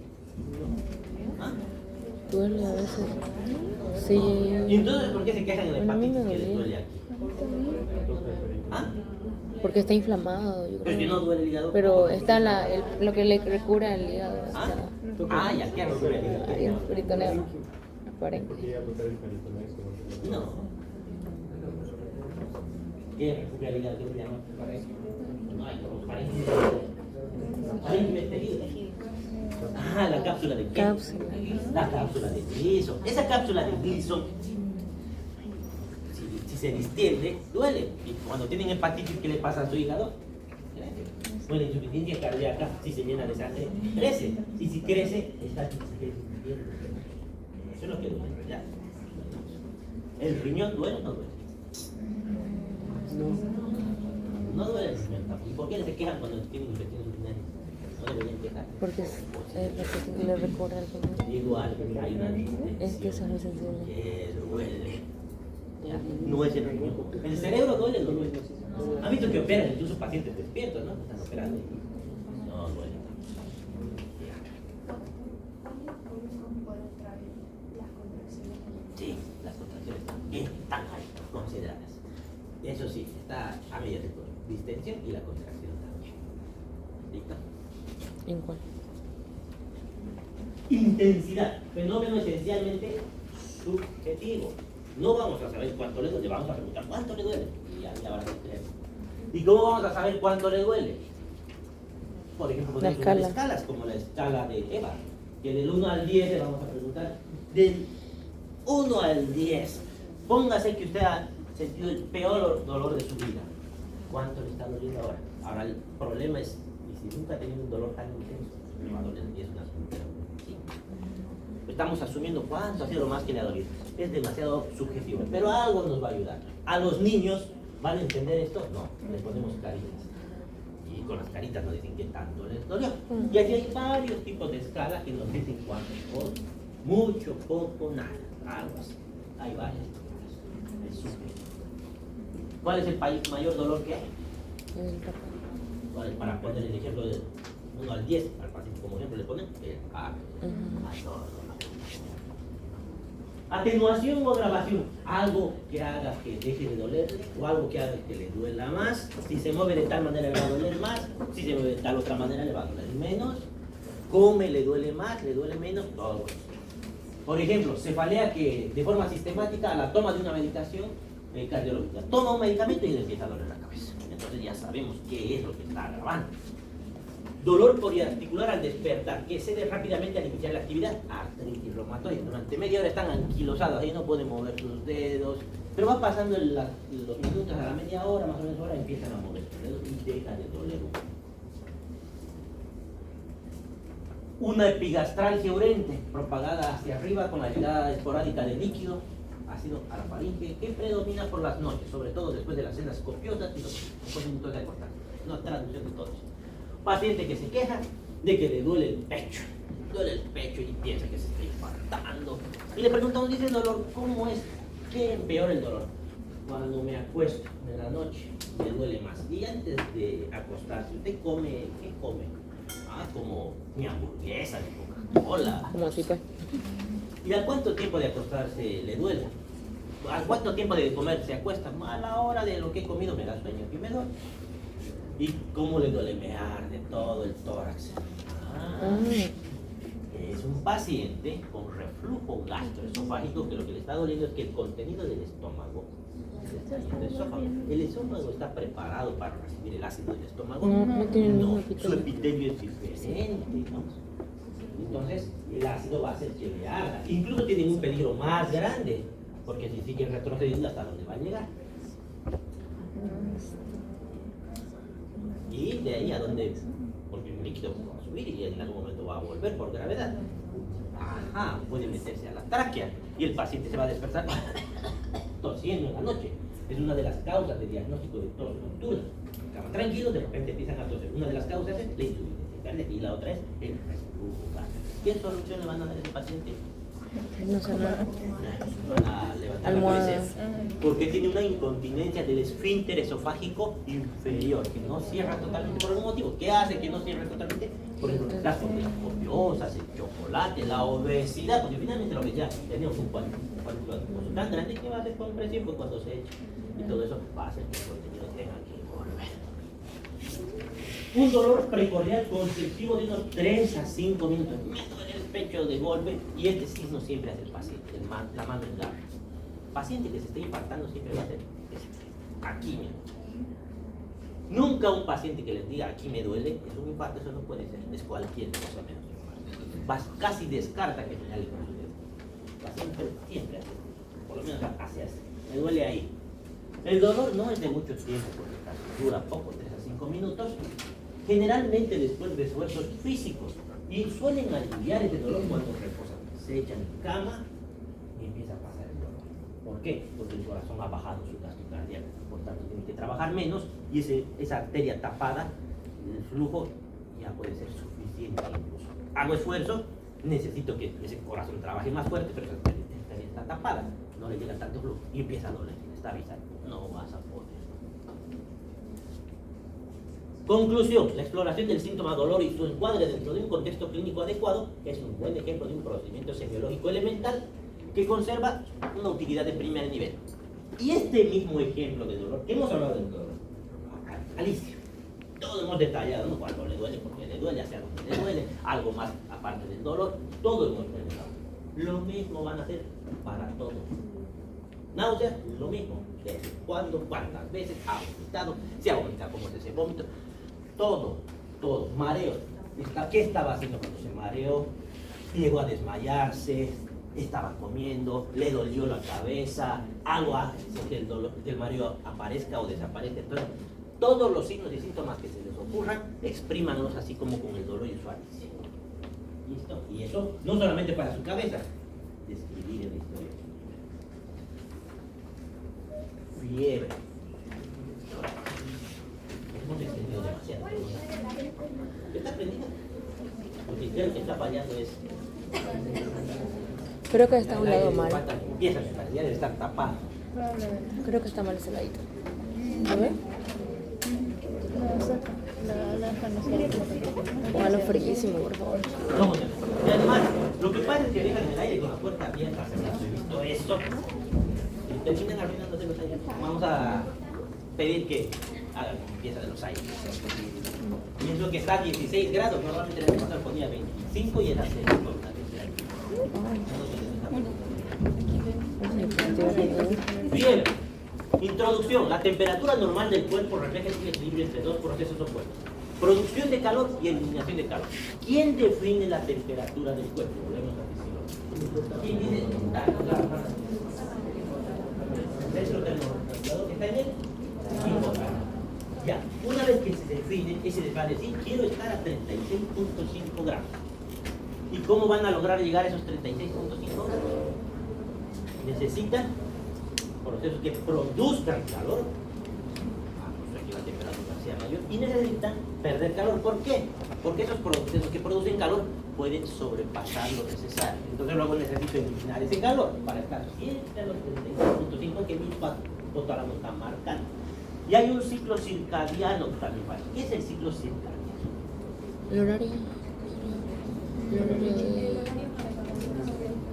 ¿Ah? Duele a veces. Sí. ¿Y entonces por qué se quejan en la Bueno, a mí hepatitis me que les dolía. duele aquí? ¿Ah? Porque está inflamado, yo Pero creo. que no duele el hígado. Pero está lo que le recura el hígado. ¿Ah? Está Ya, ¿qué recura el hígado? ahí el peritoneo. Aparente. No. ¿Qué recupera el hígado? ¿Qué se llama? No hay como parénquima tejido. La cápsula de qué? La cápsula de Gleason. Esa cápsula de Gleason, si se distiende, duele. Y cuando tienen hepatitis, ¿qué le pasa a su hígado? Bueno, insuficiencia cardíaca, si se llena de sangre, crece. Y si crece, está distendiendo. Eso es lo que duele, ¿ya? ¿El riñón duele o no duele? No duele el riñón tampoco. ¿Y por qué se quejan cuando tienen infecciones urinarias? No deberían quejar. Porque le recurre al riñón. Igual, hay una distensión. Es que eso es muy sensible. Que duele. ¿Ya? No es el riñón. ¿El cerebro duele o no duele? ¿Han visto que operan incluso pacientes despiertos, no? Están operando. No duele. Sí, las contracciones también están ahí, consideradas. Eso sí, está a medio de distensión y la contracción también. ¿Listo? ¿En cuál? Intensidad, fenómeno esencialmente subjetivo. No vamos a saber cuánto le duele, vamos a preguntar cuánto le duele. Y ya van a creer. ¿Y cómo vamos a saber cuánto le duele? Por ejemplo, podemos usar escalas, como la escala de Eva, que del 1 al 10 le vamos a preguntar del 1 al 10. Póngase que usted ha sentido el peor dolor de su vida. ¿Cuánto le está doliendo ahora? Ahora el problema es, y si nunca ha tenido un dolor tan intenso, le va a doler 10 una solución. ¿Sí? Estamos asumiendo cuánto ha sido lo más que le ha dolido. Es demasiado subjetivo, pero algo nos va a ayudar. A los niños, ¿van a entender esto? No, les ponemos caritas. Y con las caritas nos dicen qué tanto les dolió. Y aquí hay varios tipos de escala que nos dicen cuánto es poco, mucho, poco, nada, algo así. Hay varias escalas. Es subjetivo. ¿Cuál es el mayor dolor que hay? Para poner el ejemplo de 1 al 10, al paciente como ejemplo le ponen el A. Atenuación o agravación, algo que haga que deje de dolerle o algo que haga que le duela más. Si se mueve de tal manera le va a doler más, si se mueve de tal otra manera le va a doler menos. Come, le duele más, le duele menos, todo. Por ejemplo, cefalea que de forma sistemática a la toma de una medicación cardiológica, toma un medicamento y le empieza a doler la cabeza. Entonces ya sabemos qué es lo que está agravando. Dolor poliarticular al despertar, que cede rápidamente al iniciar la actividad, artritis reumatoide. Durante media hora están anquilosados, ahí no pueden mover sus dedos, pero va pasando los minutos, a la media hora, más o menos hora, empiezan a mover sus dedos y deja de doler. Una epigastralgia urente, propagada hacia arriba con la llegada esporádica de líquido, ácido a la faringe, que predomina por las noches, sobre todo después de las cenas copiosas y los minutos de acostarse. Una traducción de todo eso. Paciente que se queja de que le duele el pecho y piensa que se está infartando. Y le preguntamos, dice dolor, ¿cómo es? ¿Qué empeora el dolor? Cuando me acuesto en la noche, me duele más. Y antes de acostarse, ¿usted come? ¿Qué come? Como mi hamburguesa de Coca-Cola. Como así pues. ¿Y a cuánto tiempo de acostarse le duele? ¿A cuánto tiempo de comer se acuesta? A la hora de lo que he comido me da sueño y me duele. ¿Y cómo le duele? Me arde todo el tórax. Es un paciente con reflujo gastroesofágico que lo que le está doliendo es que el contenido del estómago, el esófago está preparado para recibir el ácido del estómago. No tiene el mismo su epitelio es diferente, ¿no? Entonces el ácido va a hacer que le arda. Incluso tienen un peligro más grande, porque si siguen retrocediendo, ¿hasta dónde va a llegar? Y de ahí a dónde, porque el líquido va a subir y en algún momento va a volver por gravedad. Puede meterse a la tráquea y el paciente se va a despertar tosiendo en la noche. Es una de las causas de diagnóstico de tos nocturna. Estaban tranquilos, de repente empiezan a toser. Una de las causas es la insuficiencia cardíaca y la otra es el reflujo gástrico. ¿Qué solución le van a dar a ese paciente? No sé nada. Van a levantar la cabeza porque tiene una incontinencia del esfínter esofágico inferior que no cierra totalmente por algún motivo. ¿Qué hace que no cierre totalmente? Por ejemplo, las comidas copiosas, el chocolate, la obesidad, porque finalmente la obesidad tenemos un cuadro tan grande que va a hacer compresión pues, cuando se echa y todo eso va a hacer que el contenido tenga que volver. Un dolor precordial conceptivo de unos 3 a 5 minutos. Me duele el pecho de golpe y este signo siempre hace el paciente, la mano en garra. Paciente que se esté infartando siempre va a hacer aquí me duele. Nunca un paciente que les diga aquí me duele es un infarto, eso no puede ser, es cualquier cosa menos infarto. Casi descarta que señale con su dedo. El paciente siempre hace, por lo menos hace así, me duele ahí. El dolor no es de mucho tiempo porque casi dura poco, 3 a 5 minutos. Generalmente después de esfuerzos físicos y suelen aliviar ese dolor cuando reposan. Se echan en cama y empieza a pasar el dolor. ¿Por qué? Porque el corazón ha bajado su gasto cardíaco, por tanto tiene que trabajar menos y esa arteria tapada, el flujo ya puede ser suficiente incluso. Hago esfuerzo, necesito que ese corazón trabaje más fuerte, pero esa arteria está tapada, no le llega tanto flujo y empieza a doler, está avisando, no vas a poder. Conclusión, la exploración del síntoma dolor y su encuadre dentro de un contexto clínico adecuado es un buen ejemplo de un procedimiento semiológico elemental que conserva una utilidad de primer nivel. Y este mismo ejemplo de dolor, hemos hablado del dolor, Alicia, todo hemos detallado, ¿no? Cuando le duele, porque le duele, hacia dónde le duele, algo más aparte del dolor, todo hemos detallado. Lo mismo van a hacer para todo. Náusea, lo mismo, desde cuándo, cuántas veces ha vomitado, si ha vomitado, cómo es ese vómito, todo, mareo. ¿Qué estaba haciendo cuando se mareó? Llegó a desmayarse, estaba comiendo, le dolió la cabeza, algo hace que el mareo aparezca o desaparezca. Entonces, todos los signos y síntomas que se les ocurran, exprímanlos así como con el dolor y su anicio. ¿Listo? Y eso no solamente para su cabeza, describir en la historia. Fiebre. Hemos extendido demasiado. ¿Está prendido? Porque creo que está fallando es. Creo que está a un lado mal. Empieza a estar, ya debe estar tapado. Creo que está mal ese ladito. ¿Lo ve? La Póngalo fríísimo, por favor. Y además, Lo que pasa es que dejan el aire con la puerta abierta, se he visto esto. Y terminan arruinándose los aires. Vamos a pedir que hagan limpieza de los aires. Y eso que está a 16 grados, normalmente le vamos a poner a 25 y es hace Bien. Introducción. La temperatura normal del cuerpo refleja el equilibrio entre dos procesos opuestos. Producción de calor y eliminación de calor. ¿Quién define la temperatura del cuerpo? Volvemos a decirlo. ¿Quién dice? ¿Está en él? Ya, una vez que se define, ese va a decir, quiero estar a 36.5 grados. ¿Y cómo van a lograr llegar a esos 36.5 grados? Necesitan procesos que produzcan calor, para que la temperatura sea mayor, y necesitan perder calor. ¿Por qué? Porque esos procesos que producen calor pueden sobrepasar lo necesario. Entonces luego necesito eliminar ese calor para estar siempre a los 36.5 que mi hipotálamo está marcando. Y hay un ciclo circadiano también. ¿Qué es el ciclo circadiano? El horario.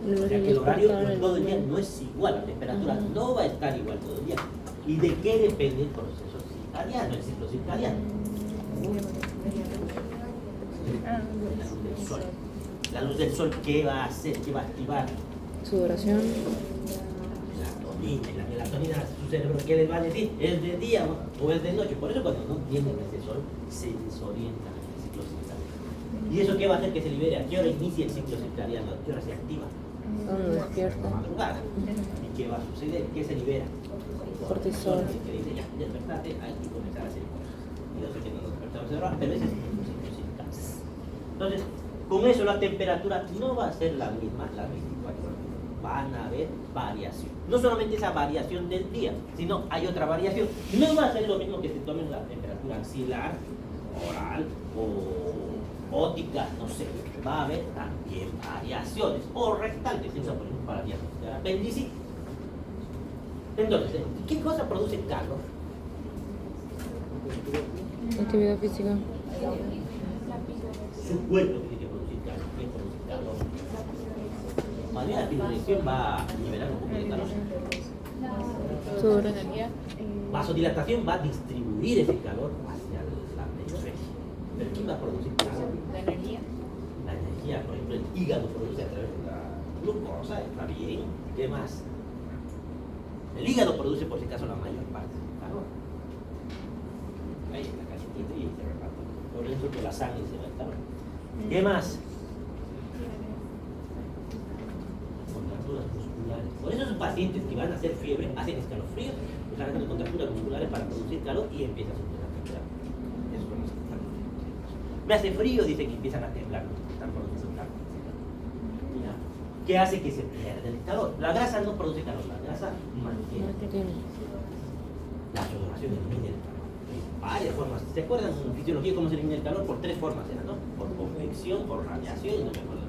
O sea que el horario todo el día no es igual, la temperatura no va a estar igual todo el día. ¿Y de qué depende el proceso circadiano, el ciclo circadiano? La luz del sol. La luz del sol, ¿qué va a hacer? ¿Qué va a activar? Sudoración. La melatonina a su cerebro, ¿qué les va a decir? ¿Es de día o es de noche? Por eso cuando no tienen ese sol, se desorientan en el ciclo circadiano. ¿Y eso qué va a hacer que se libere? ¿A qué hora inicia el ciclo circadiano? ¿A qué hora se activa? Cuando despierta. Madrugada. ¿Y qué va a suceder? ¿Qué se libera? Cortisol. Que dice, ya, despertate, hay que comenzar a hacer cosas. Y yo sé que no nos despertamos ahora, pero ese es el ciclo circadiano. Entonces, con eso la temperatura no va a ser la misma las 24 horas. Van a haber variación. No solamente esa variación del día, sino hay otra variación. No va a ser lo mismo que se tome la temperatura axilar, oral o óptica, no sé. Va a haber también variaciones o restantes, eso por ejemplo para diagnóstico de apendicitis. Entonces, ¿qué cosa produce calor? Actividad física. Su cuerpo tiene que producir calor. ¿Qué produce calor? Más bien la fibrilación va a liberar un poco de calor. Sudoración. Vasodilatación va a distribuir ese calor hacia la periferia. ¿Pero quién va a producir calor? La energía. La energía, por ejemplo, el hígado produce a través de la glucosa, está bien. ¿Qué más? El hígado produce, por si acaso, la mayor parte del calor. Ahí está calientito y se reparte. Por eso que la sangre se va a estar. ¿Qué más? Contracturas musculares. Por eso esos pacientes que van a hacer fiebre hacen escalofríos, están haciendo contracturas musculares para producir calor y empieza a subir la temperatura. Eso es lo que están produciendo. Me hace frío, dicen que empiezan a temblar, están produciendo calor. ¿Ya? ¿Qué hace que se pierda el calor? La grasa no produce calor, la grasa mantiene. La sudoración elimina el calor. Hay varias formas. ¿Se acuerdan en fisiología cómo se elimina el calor? Por tres formas eran, ¿no? Por convección, por radiación y no me acuerdo.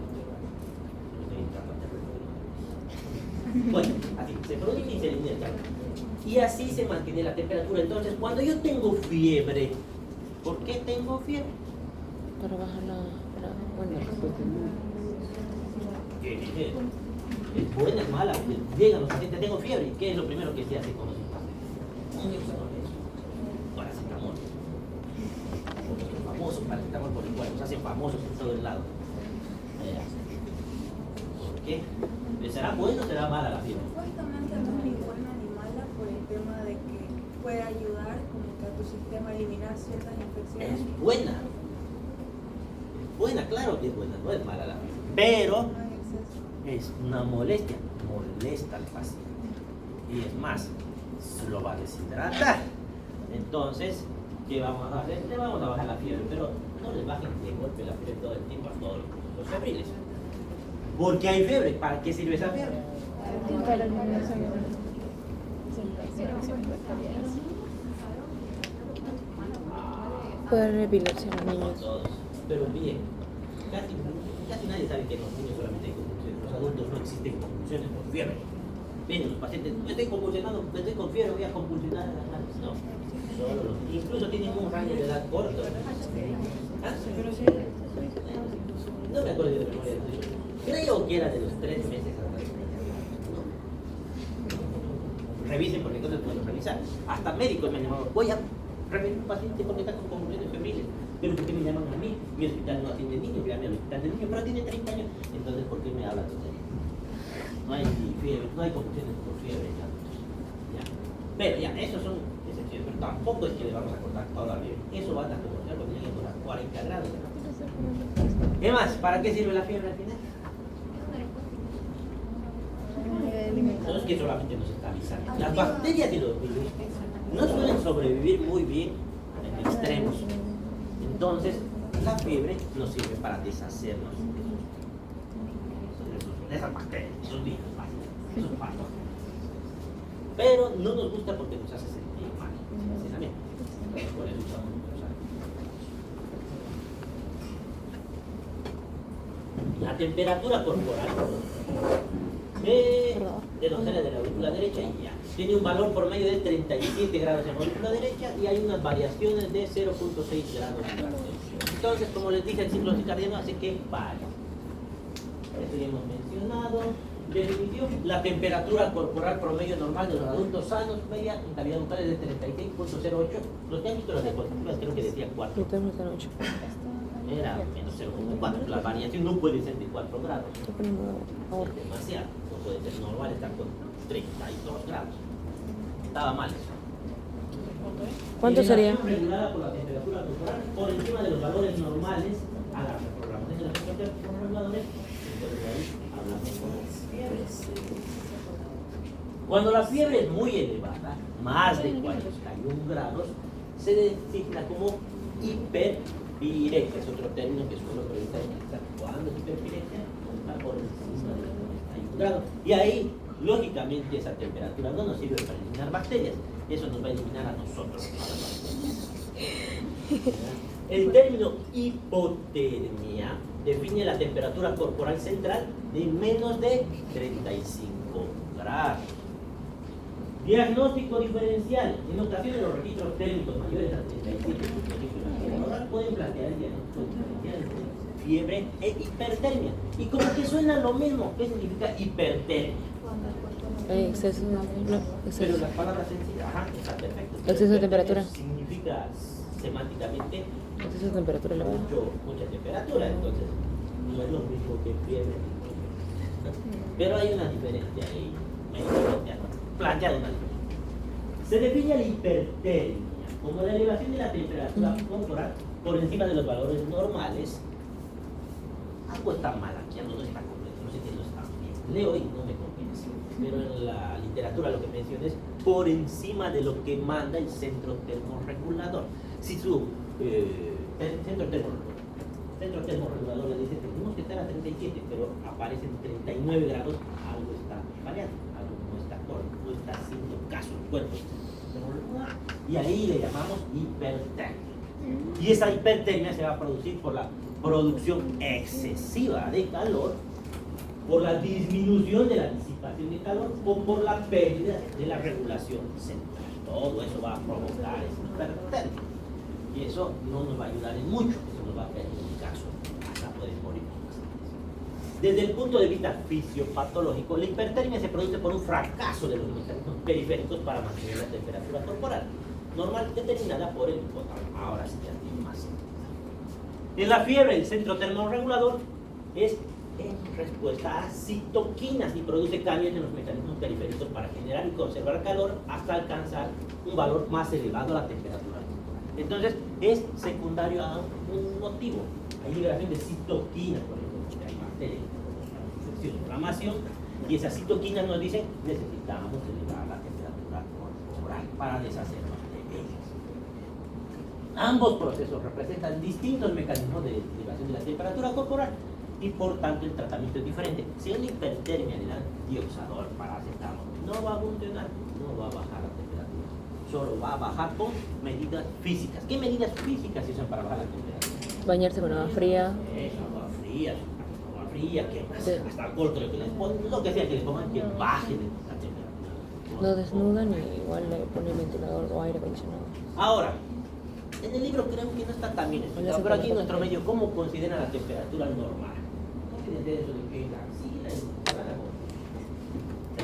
Bueno, así, se produce y se elimina el calor. Y así se mantiene la temperatura. Entonces, cuando yo tengo fiebre, ¿por qué tengo fiebre? Para bajar la. Bueno, ¿Qué dije? ¿Es buena, es mala? Llegan los pacientes, tengo fiebre. ¿Qué es lo primero que se hace con los pacientes? Paracetamol. Nuestro famoso paracetamol por el cual nos hacen famosos en todo el lado. ¿Por qué? ¿Será bueno o será mala la fiebre? Supuestamente no es ni buena ni mala por el tema de que puede ayudar como que a tu sistema a eliminar ciertas infecciones. Es buena. Es buena, claro que es buena, no es mala la fiebre. Pero No en exceso. es una molestia, molesta al paciente. Y es más, se lo va a deshidratar. Entonces, ¿qué vamos a hacer? Le vamos a bajar la fiebre, pero no le bajen de golpe la fiebre todo el tiempo a todos los febriles. Porque hay fiebre. ¿Para qué sirve esa fiebre? Para la eliminación. puede haber epilepsia en los No niños. todos, pero bien. Casi nadie sabe que en los niños solamente hay convulsiones. Los adultos no existen convulsiones por fiebre. Vienen los pacientes, me estoy convulsionando, me estoy con fiebre, voy a convulsionar. No, solo los niños. Incluso tienen un rango de edad corto. ¿Ah? No me acuerdo de la memoria. Creo cualquiera de los 3 meses atrás. Revisen porque entonces pueden revisar. Hasta médicos me han llamado, voy a referir un paciente porque está con convulsiones femeniles. Pero ¿por qué me llaman a mí? Mi hospital no atiende niños, llame al hospital de niños, pero tiene 30 años. Entonces, ¿por qué me habla tonterías? No hay fiebre, no hay confusiones por fiebre ya. Pero ya, esos son excepciones, pero tampoco es que le vamos a cortar toda la fiebre. Eso va a estar como cuando lleguen a 40 grados. ¿Qué más? ¿Para qué sirve la fiebre al final? No es que solamente nos estabilizan. Las bacterias y los virus no suelen sobrevivir muy bien en extremos. Entonces, la fiebre nos sirve para deshacernos de esas bacterias, esos virus, esos patógenos. Pero no nos gusta porque nos hace sentir mal, sinceramente. Por eso usamos muchos años. La temperatura corporal de los genes de la aurícula derecha y ya. Tiene un valor promedio de 37 grados en la aurícula derecha y hay unas variaciones de 0.6 grados en la derecha. Entonces, como les dije, el ciclo circadiano hace que varía. Esto ya hemos mencionado. Definición, la temperatura corporal promedio normal de los adultos sanos media en calidad bucal es de 36.08. Los que han visto las diapositivas creo que decía 4. Era menos 0.4. La variación no puede ser de 4 grados. Es demasiado. No puede ser normal estar con 32 grados. Estaba mal eso. ¿Cuánto sería? Regulada por la temperatura corporal por encima de los valores normales a la reprogramación de las temperaturas reguladores. Cuando la fiebre es muy elevada, más de 41 grados, se designa como hiperpirexia. Es otro término que suelo preguntar. ¿Cuándo es hiperpirexia? Está por encima de 41 grados. Y ahí, lógicamente, esa temperatura no nos sirve para eliminar bacterias. Eso nos va a eliminar a nosotros. El término hipotermia define la temperatura corporal central de menos de 35 grados. Diagnóstico diferencial. En ocasiones los registros térmicos mayores a 37 pueden plantear el diagnóstico diferencial de fiebre e hipertermia. Y como que suena lo mismo. ¿Qué significa hipertermia? Exceso. No, Pero exceso. las palabras sencillas, ajá, está perfecto. Exceso de temperatura. Significa semánticamente Exceso de temperatura elevada. mucha temperatura, entonces no es lo mismo que fiebre. Pero hay una diferencia ahí, planteada una diferencia. Se define la hipertermia como la elevación de la temperatura corporal por encima de los valores normales. Algo está mal aquí, no está completo, no sé si no está bien. Leo y no me convence, pero en la literatura lo que menciona es por encima de lo que manda el centro termorregulador. Si su centro termorregulador le dice que tenemos que estar a 37, pero aparecen 39 grados, algo está variando, algo no está acorde, no está haciendo caso al cuerpo. Y ahí le llamamos hipertermia. Y esa hipertermia se va a producir por la producción excesiva de calor, por la disminución de la disipación de calor o por la pérdida de la regulación central. Todo eso va a provocar esa hipertermia. Y eso no nos va a ayudar en mucho, eso nos va a perjudicar, hasta pueden morir. Desde el punto de vista fisiopatológico, la hipertermia se produce por un fracaso de los mecanismos periféricos para mantener la temperatura corporal, normal determinada por el hipotálamo. Ahora sí ya tiene más sentido. En la fiebre, el centro termorregulador es en respuesta a citoquinas y produce cambios en los mecanismos periféricos para generar y conservar calor hasta alcanzar un valor más elevado a la temperatura. Entonces, es secundario a un motivo. Hay liberación de citoquinas, por ejemplo, porque hay bacterias, infección, inflamación, y esas citoquinas nos dicen necesitamos elevar la temperatura corporal para deshacernos de ellas. Ambos procesos representan distintos mecanismos de elevación de la temperatura corporal y por tanto el tratamiento es diferente. Si una hipertermia le dan dioxador, paracetamol, no va a funcionar, no va a bajar la temperatura. Solo va a bajar con medidas físicas. ¿Qué medidas físicas se usan para bajar la temperatura? Bañarse con agua fría. Agua fría, que sí. Hasta alcohol que les ponen, lo que sea que les pongan, que baje la temperatura. No desnudan y igual le ponen ventilador o aire acondicionado. Ahora, en el libro creo que no está tan bien explicado, pero aquí en nuestro medio, ¿cómo consideran la temperatura normal? tiene eso de que la axila es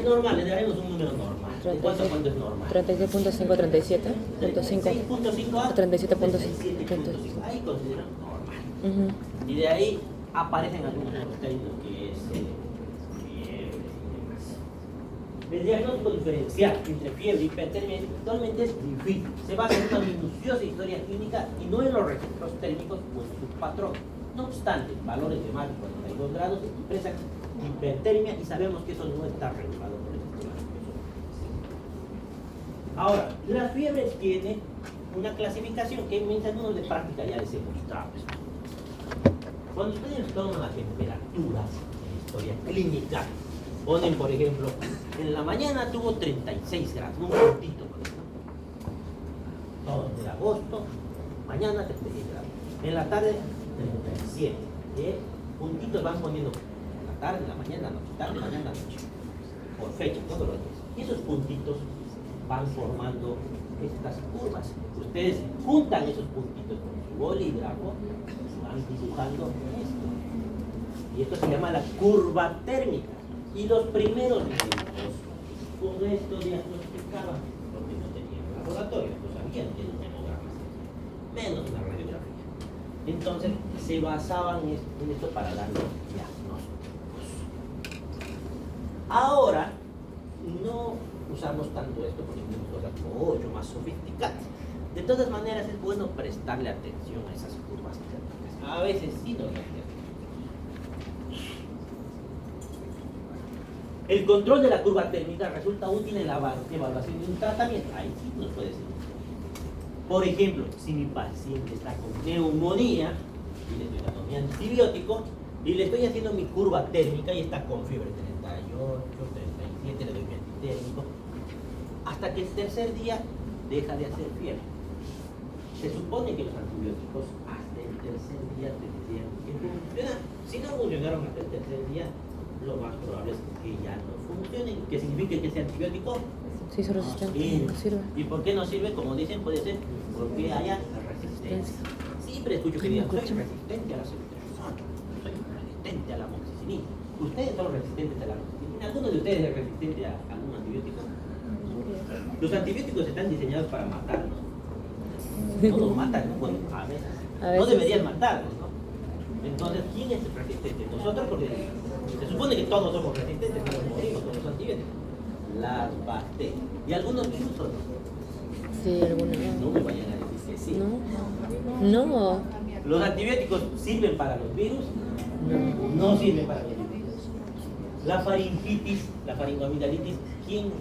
normal, le daremos un número normal. ¿De cuánto a cuánto es normal? 36.537.5 6.5 a 37.5. Ahí consideran normal. Ujú. Y de ahí aparecen algunos otros términos que es fiebre y demás. El diagnóstico diferencial entre fiebre y hipertermia actualmente es difícil. Se basa en una minuciosa historia clínica y no en los registros térmicos o en su patrón. No obstante, valores de más de 42 grados expresan hipertermia y sabemos que eso no está regulado por el sistema nervioso. Ahora, la fiebre tiene una clasificación que en algunos de práctica ya les he mostrado. Cuando ustedes toman las temperaturas en historia clínica, ponen, por ejemplo, en la mañana tuvo 36 grados, un puntito, por ejemplo. Todo de agosto, mañana 36 grados. En la tarde, 37. Puntitos van poniendo en la tarde, en la mañana, noche, tarde, mañana, noche. Por fecha, todos los días. Y esos puntitos van formando estas curvas. Ustedes juntan esos puntitos con su bolígrafo, van dibujando esto. Y esto se llama la curva térmica. Y los primeros médicos con esto diagnosticaban, porque no tenían laboratorio, no sabían que los hemogramas, menos una radiografía. Entonces se basaban en esto para dar los diagnósticos. Ahora no usamos tanto esto porque tenemos cosas mucho más sofisticadas. De todas maneras es bueno prestarle atención a esas curvas térmicas. A veces sí nos las diagnosticamos. El control de la curva térmica resulta útil en la evaluación de un tratamiento. Ahí sí nos puede ser útil. Por ejemplo, si mi paciente está con neumonía y le estoy dando mi antibiótico y le estoy haciendo mi curva térmica y está con fiebre 38, 37, le doy mi antitérmico, hasta que el tercer día deja de hacer fiebre. Se supone que los antibióticos hasta el tercer día tendrían que funcionar. Si no funcionaron hasta el tercer día, lo más probable es que ya no funcionen. ¿Qué significa que ese antibiótico Se hizo resistente, sirve? no sirve. ¿Y por qué no sirve? Como dicen, puede ser porque haya resistencia. Siempre escucho que digan, soy resistente a la ceftriaxona, soy resistente a la amoxicilina. ¿Ustedes son resistentes a la amoxicilina? ¿Alguno de ustedes es resistente a algún antibiótico? Los antibióticos están diseñados para matarnos. No nos matan, ¿no? Bueno, a veces. No veces deberían sí. matarnos, ¿no? Entonces, ¿quién es resistente? Nosotros, porque se supone que todos somos resistentes, pero morimos con los antibióticos. Las bacterias. ¿Y algunos virus o no? Sí, alguna. No me vayan a decir que sí. No. No. ¿Los antibióticos sirven para los virus? No sirven para los virus. La faringitis, la faringoamigdalitis, ¿quién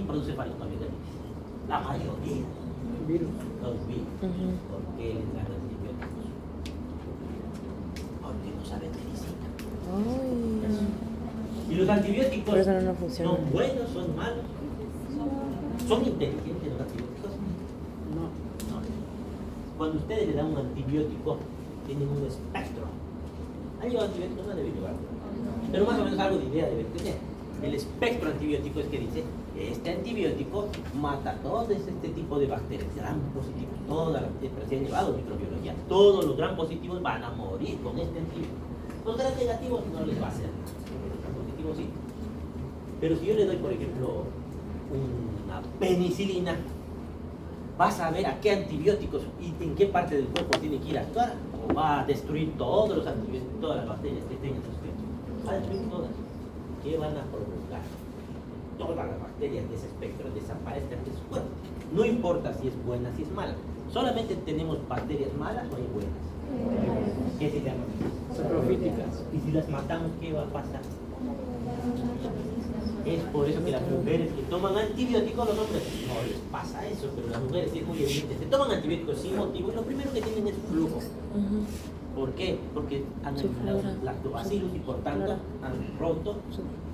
produce faringoamigdalitis? La mayoría. Los virus. Ujú. ¿Por qué les dan antibióticos? Porque no saben medicina. Ay. Y los antibióticos Por eso no funcionan. son buenos, son malos. ¿Son inteligentes los antibióticos? No. Cuando ustedes le dan un antibiótico, tienen un espectro. ¿Han llevado antibióticos? No deben llevar. Pero más o menos algo de idea deben tener. El espectro antibiótico es que dice, este antibiótico mata todo este tipo de bacterias, gram positivos, todas las bacterias que han llevado microbiología, todos los gram positivos van a morir con este antibiótico. Los gram negativos no les va a hacer, los gram positivos sí. Pero si yo le doy, por ejemplo, una penicilina, vas a ver a qué antibióticos y en qué parte del cuerpo tiene que ir a actuar, o va a destruir todos los antibióticos, todas las bacterias que tengan sus cuerpos. Va a destruir todas. ¿Qué van a provocar? Todas las bacterias de ese espectro desaparezcan de su cuerpo. No importa si es buena, si es mala. Solamente tenemos bacterias malas o hay buenas. ¿Qué se llaman? Saprofíticas. Y si las matamos, ¿qué va a pasar? Es por eso que las mujeres que toman antibióticos, los hombres no les pasa eso, pero las mujeres sí es muy evidente. Se toman antibióticos sin motivo y lo primero que tienen es flujo. Ujú. ¿Por qué? Porque han Su eliminado flora. lactobacillus y por tanto Flora. han roto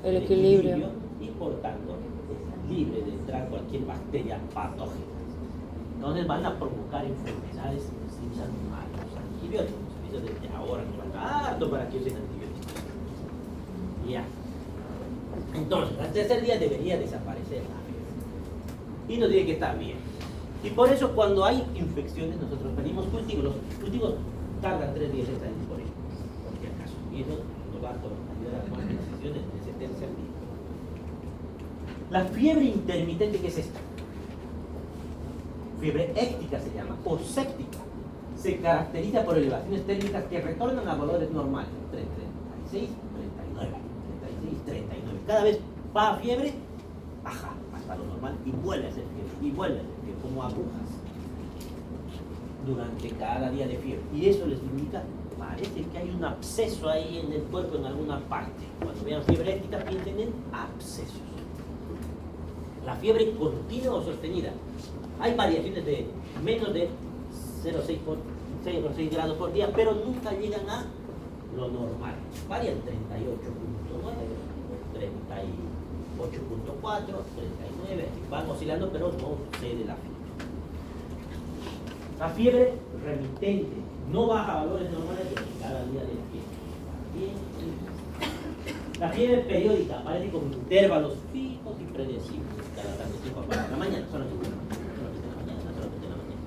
El equilibrio. y por tanto es libre de entrar cualquier bacteria patógena. Entonces van a provocar enfermedades si usan mal los antibióticos. Eso desde ahora nos falta harto para que usen antibióticos. Ya. Entonces, al tercer día debería desaparecer la fiebre. Y nos dice que está bien. Y por eso cuando hay infecciones nosotros pedimos cultivos. Los cultivos tardan 3 días en salir por si acaso. Y y eso nos va a ayudar a tomar decisiones en ese tercer día. La fiebre intermitente, ¿qué es esta? Fiebre éctica se llama, o séptica. Se caracteriza por elevaciones térmicas que retornan a valores normales, 36, 39, 36, 39. Cada vez va a fiebre, baja hasta lo normal y vuelve a ser fiebre, y vuelve a ser fiebre, como agujas, durante cada día de fiebre. Y eso les indica, parece que hay un absceso ahí en el cuerpo en alguna parte. Cuando vean fiebre ética, piensen en abscesos. La fiebre continua o sostenida. Hay variaciones de menos de 0,6 grados por día, pero nunca llegan a lo normal. Varían 38,9, 38,4, 39, van oscilando, pero no cede la fiebre. La fiebre remitente no baja a valores normales durante cada día de fiebre. La fiebre periódica aparece con intervalos fijos y predecibles. Cada tardecito para la mañana, solamente en la mañana, solamente en la mañana.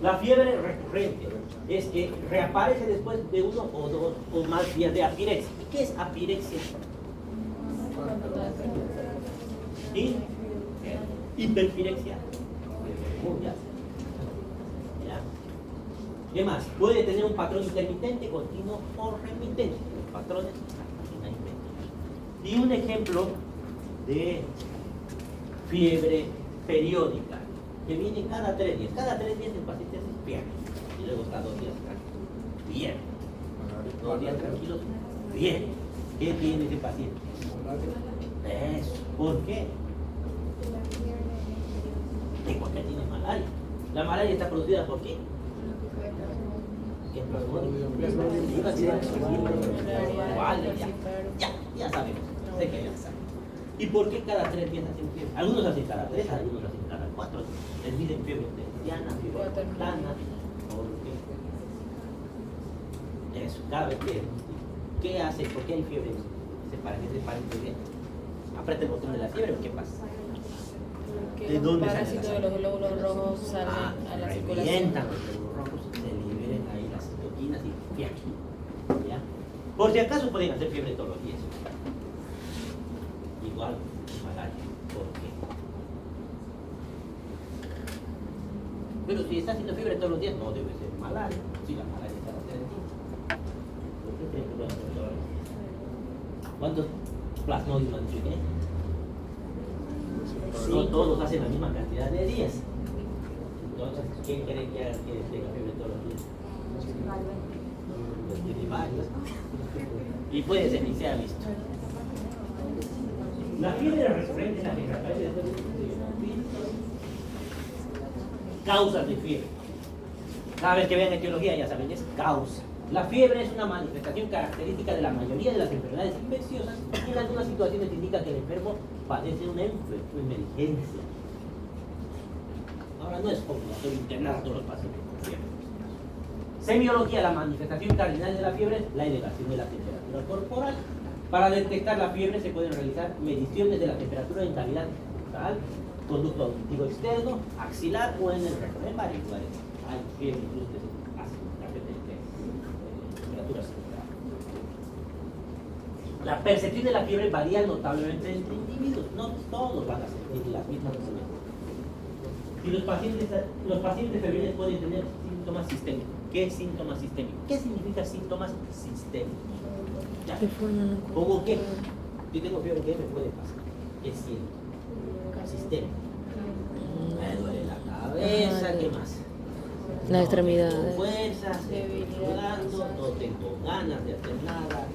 La fiebre recurrente es que reaparece después de uno o dos o más días de apirexia. ¿Y qué es apirexia? ¿Sí? Hiperpirexia. ¿Ya? ¿Qué más? Puede tener un patrón intermitente, continuo o remitente. Los patrones y un ejemplo de fiebre periódica que viene cada 3 días. Cada 3 días el paciente se despierta y luego está 2 días tranquilo. Bien. 2 días tranquilos. Bien. ¿Qué tiene ese paciente? Eso. ¿Por qué? Porque tiene malaria. La malaria está producida por qué? ¿Qué ya sabemos. Sé que ya saben. ¿Y por qué cada 3 días hacen fiebre? Algunos hacen cada 3, algunos hacen cada 4. Les miden fiebre bacteriana, fiebre plana. Eso, cada vez que. ¿Qué hace? ¿Por qué hay fiebre? ¿Para qué se paren muy bien? Aprieta el botón de la fiebre o qué pasa? Que los parásitos de los glóbulos rojos salen a la circulación. Revientan los glóbulos rojos, se liberen ahí las citoquinas y fiebre. ¿Ya? Por si acaso pueden hacer fiebre todos los días. Igual malaria. ¿Por qué? Pero si está haciendo fiebre todos los días, no debe ser malaria. Si la malaria está haciendo en ti. ¿Por qué creen que lo hacen todos los días? ¿Cuántos plasmodios han dicho que hay? No todos hacen la misma cantidad de días. Entonces, ¿quién cree que tenga fiebre todos los días? Pues tiene varios. Y puede ser ni se ha visto. La fiebre recurrente es la que aparece después de causas de fiebre. Cada vez que vean etiología ya saben, es causa. La fiebre es una manifestación característica de la mayoría de las enfermedades infecciosas y en algunas situaciones indica que el enfermo padece una emergencia. Ahora no es obligatorio internar a todos los pacientes con fiebre. Semiología, la manifestación cardinal de la fiebre es la elevación de la temperatura corporal. Para detectar la fiebre se pueden realizar mediciones de la temperatura en cavidad bucal, conducto auditivo externo, axilar o en el recto. En varios lugares hay fiebre incluso que se hace temperatura central. La percepción de la fiebre varía notablemente entre individuos. No todos van a sentir las mismas respuestas. Y los pacientes febriles pueden tener síntomas sistémicos. ¿Qué es síntomas sistémicos? ¿Qué significa síntomas sistémicos? Ya. ¿Cómo qué? Si tengo fiebre, ¿qué me puede pasar? ¿Qué siento? Sistémico. Me duele la cabeza, ¿qué más? Las extremidades. No tengo fuerzas, estoy sudando, no tengo ganas de hacer nada.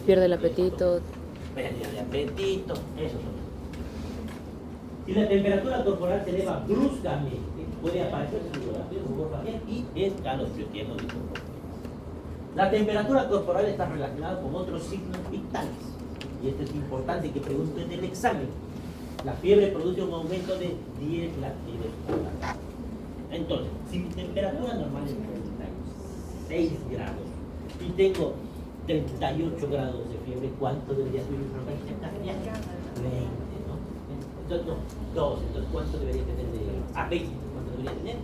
Pierde el apetito. Pérdida de apetito, eso son. Si la temperatura corporal se eleva bruscamente, puede aparecer sudoración, rubor facial y escalofríos. La temperatura corporal está relacionada con otros signos vitales. Y esto es importante que pregunten en el examen. La fiebre produce un aumento de 10 latidos por hora. Entonces, si mi temperatura normal es 36 grados y tengo 38 grados de fiebre, ¿cuánto debería subir mi frecuencia cardíaca? 20, ¿no? Entonces, no, 2. Entonces, ¿cuánto debería tener de... 20. ¿Cuánto debería tener?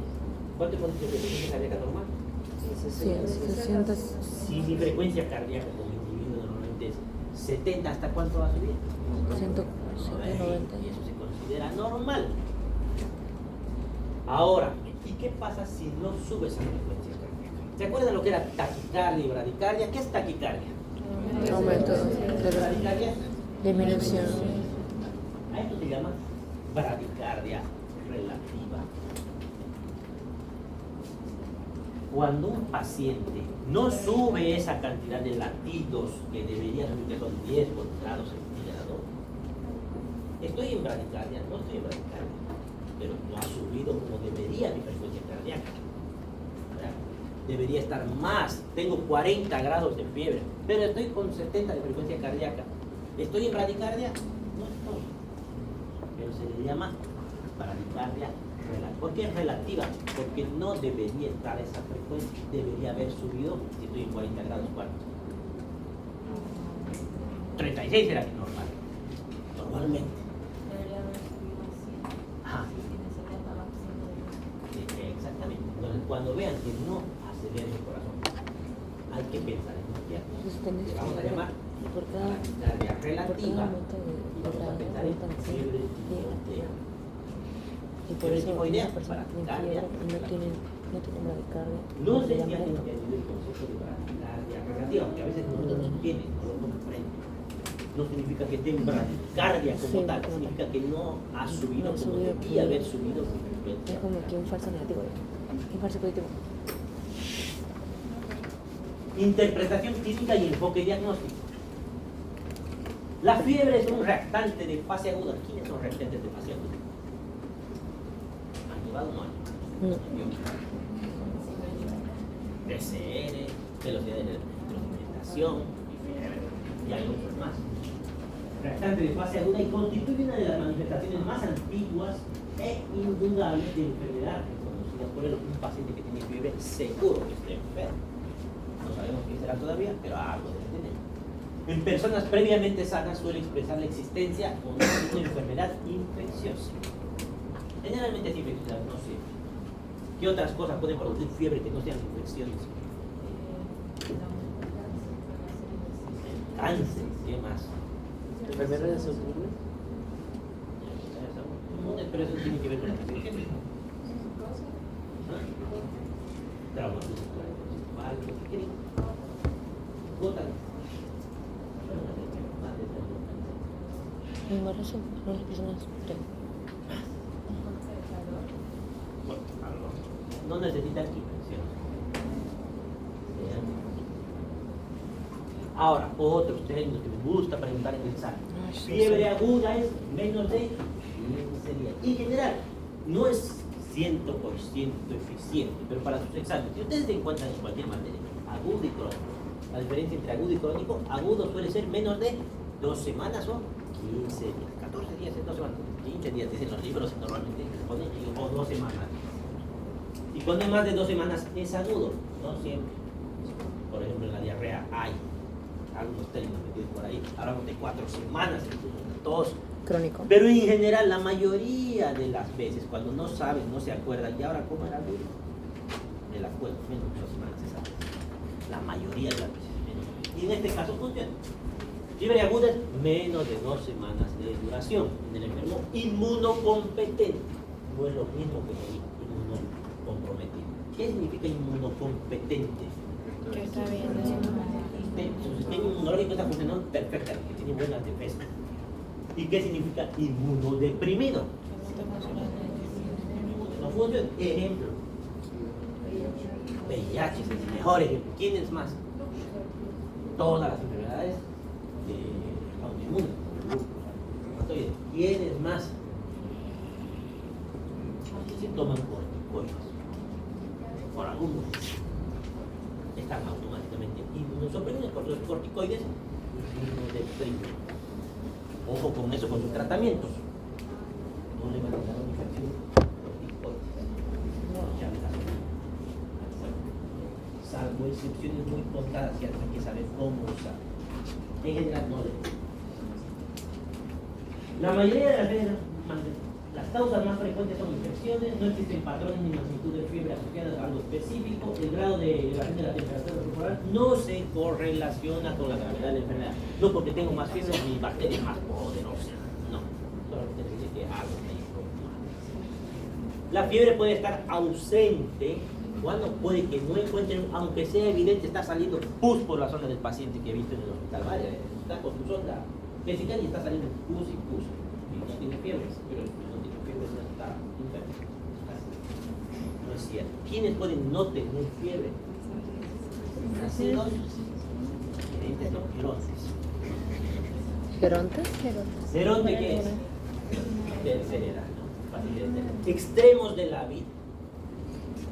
¿Cuánto es mi frecuencia cardíaca normal? Sí, 60. Si mi frecuencia cardíaca como individuo normalmente es 70, ¿hasta cuánto va a subir? 190. Y eso se considera normal. Ahora, ¿y qué pasa si no sube esa frecuencia cardíaca? ¿Se acuerdan lo que era taquicardia y bradicardia? ¿Qué es taquicardia? Aumento de la Bradicardia. disminución. A esto se llama bradicardia relativa. Cuando un paciente no sube esa cantidad de latidos que debería subir, que son 10 grados centígrados, estoy en bradicardia, no estoy en bradicardia, pero no ha subido como debería mi frecuencia cardíaca. ¿Verdad? Debería estar más, tengo 40 grados de fiebre, pero estoy con 70 de frecuencia cardíaca. ¿Estoy en bradicardia? No estoy. Pero se le llama bradicardia relativa. ¿Por qué es relativa? Porque no debería estar esa frecuencia, debería haber subido, si estoy en 40 grados, ¿cuánto? 36 era normal, normalmente. Debería haber subido a 100. Ajá. Si tiene 70 va a 110. Sí, exactamente. Entonces, cuando vean que no acelera el corazón, hay que pensar en un diagnóstico. Entonces tenés Le que vamos a ver llamar por cada bradicardia relativa aumento y de vamos a pensar en aumentan fiebre sí. tifoidea. Y por Fiebre eso tifoidea, las personas que tienen bradicardia fiebre y no tienen bradicardia. No sé se si llama alguien esto. entendido el concepto de bradicardia relativa, porque a veces no lo entiende, no lo comprende. No significa que esté en bradicardia como Sí, tal, como significa que no ha subido No ha como subido, debía sí. haber subido su Es frecuencia. como que un falso negativo, un falso positivo. Interpretación clínica y enfoque diagnóstico. La fiebre es un reactante de fase aguda. ¿Quiénes son reactantes de fase aguda? ¿Han llevado o no han llevado? PCR, velocidad de retroalimentación y fiebre. Y hay otros más. Reactante de fase aguda y constituye una de las manifestaciones más antiguas e indudables de enfermedad reconocida por un paciente que tiene fiebre seguro que esté enfermo. No sabemos qué será todavía, pero algo debe tener. En personas previamente sanas suele expresar la existencia o no de una enfermedad infecciosa. Generalmente es infecciosa, no siempre. ¿Qué otras cosas pueden producir fiebre que no sean infecciones? Cáncer, ¿qué más? ¿Enfermedades autoinmunes? Pero eso tiene que ver con la infección. Traumatismo principal, ¿qué quieren? Gotas. El embarazo, no las personas. No necesitan infección. Ahora, otros términos que me gusta preguntar en el examen. Fiebre aguda es menos de 15 días. En general, no es 100% eficiente, pero para sus exámenes, si ustedes se encuentran en cualquier materia, agudo y crónico, la diferencia entre agudo y crónico, agudo suele ser menos de 2 semanas o 15 días, 14 días en 2 semanas, 15 días dicen los libros normalmente, o 2 semanas. Y cuando hay más de 2 semanas es agudo, no siempre. Por ejemplo, en la diarrea hay algunos términos metidos por ahí, hablamos de 4 semanas, tos. Crónico. Pero en general, la mayoría de las veces, cuando no saben, no se acuerdan, ¿y ahora cómo era agudo? Me la acuerdo, menos de 2 semanas esa vez. La mayoría de las veces menos. Y en este caso funciona. Fiebre aguda es menos de 2 semanas de duración en el enfermo inmunocompetente. No es lo mismo que inmunocomprometido. ¿Qué significa inmunocompetente? Que está bien. Su sistema inmunológico está funcionando perfectamente, que tiene buenas defensas. ¿Y qué significa inmunodeprimido? No funciona. Ejemplo. VIH es el mejor ejemplo. ¿Quién es más? Todas las enfermedades autoinmunes. ¿Quién es más? Se toman corticoides. Por algún motivo. Están automáticamente inmunosuprimidos por los corticoides inmunodeprimidos. Ojo con eso, con sus tratamientos. No le van a dar una infección corticoides. Salvo excepciones muy contadas que hay que saber cómo usar. En general no le. La mayoría de las veces Las causas más frecuentes son infecciones, no existen patrones ni magnitud de fiebre asociadas a algo específico, el grado de elevación de la temperatura corporal no se correlaciona con la gravedad de la enfermedad. No porque tengo más fiebre, mi bacteria es más poderosa. No, solamente dice que algo me hizo mal. La fiebre puede estar ausente cuando puede que no encuentren, aunque sea evidente, está saliendo pus por la zona del paciente que he visto en el hospital. Varias veces está con su sonda vesical y está saliendo pus y pus. Y no tiene fiebre, pero no tiene fiebre, no está enfermo. No es cierto. ¿Quiénes pueden no tener fiebre? Nacidos, gerentes no, gerontes. ¿Geronte? ¿Geronte qué es? Tercera edad, ¿no? Paciente de tercera edad. Extremos de la vida.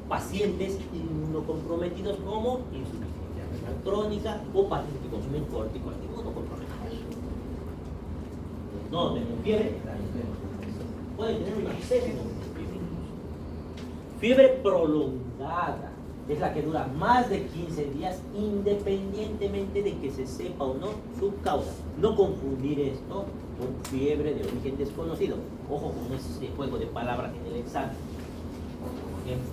Pacientes inmunocomprometidos como insuficiencia renal crónica o pacientes que consumen corticoides inmunocomprometidos. No tienen fiebre, están enfermos. Pueden tener una fiebre, fiebre prolongada. Es la que dura más de 15 días independientemente de que se sepa o no su causa. No confundir esto con fiebre de origen desconocido. Ojo con ese juego de palabras en el examen.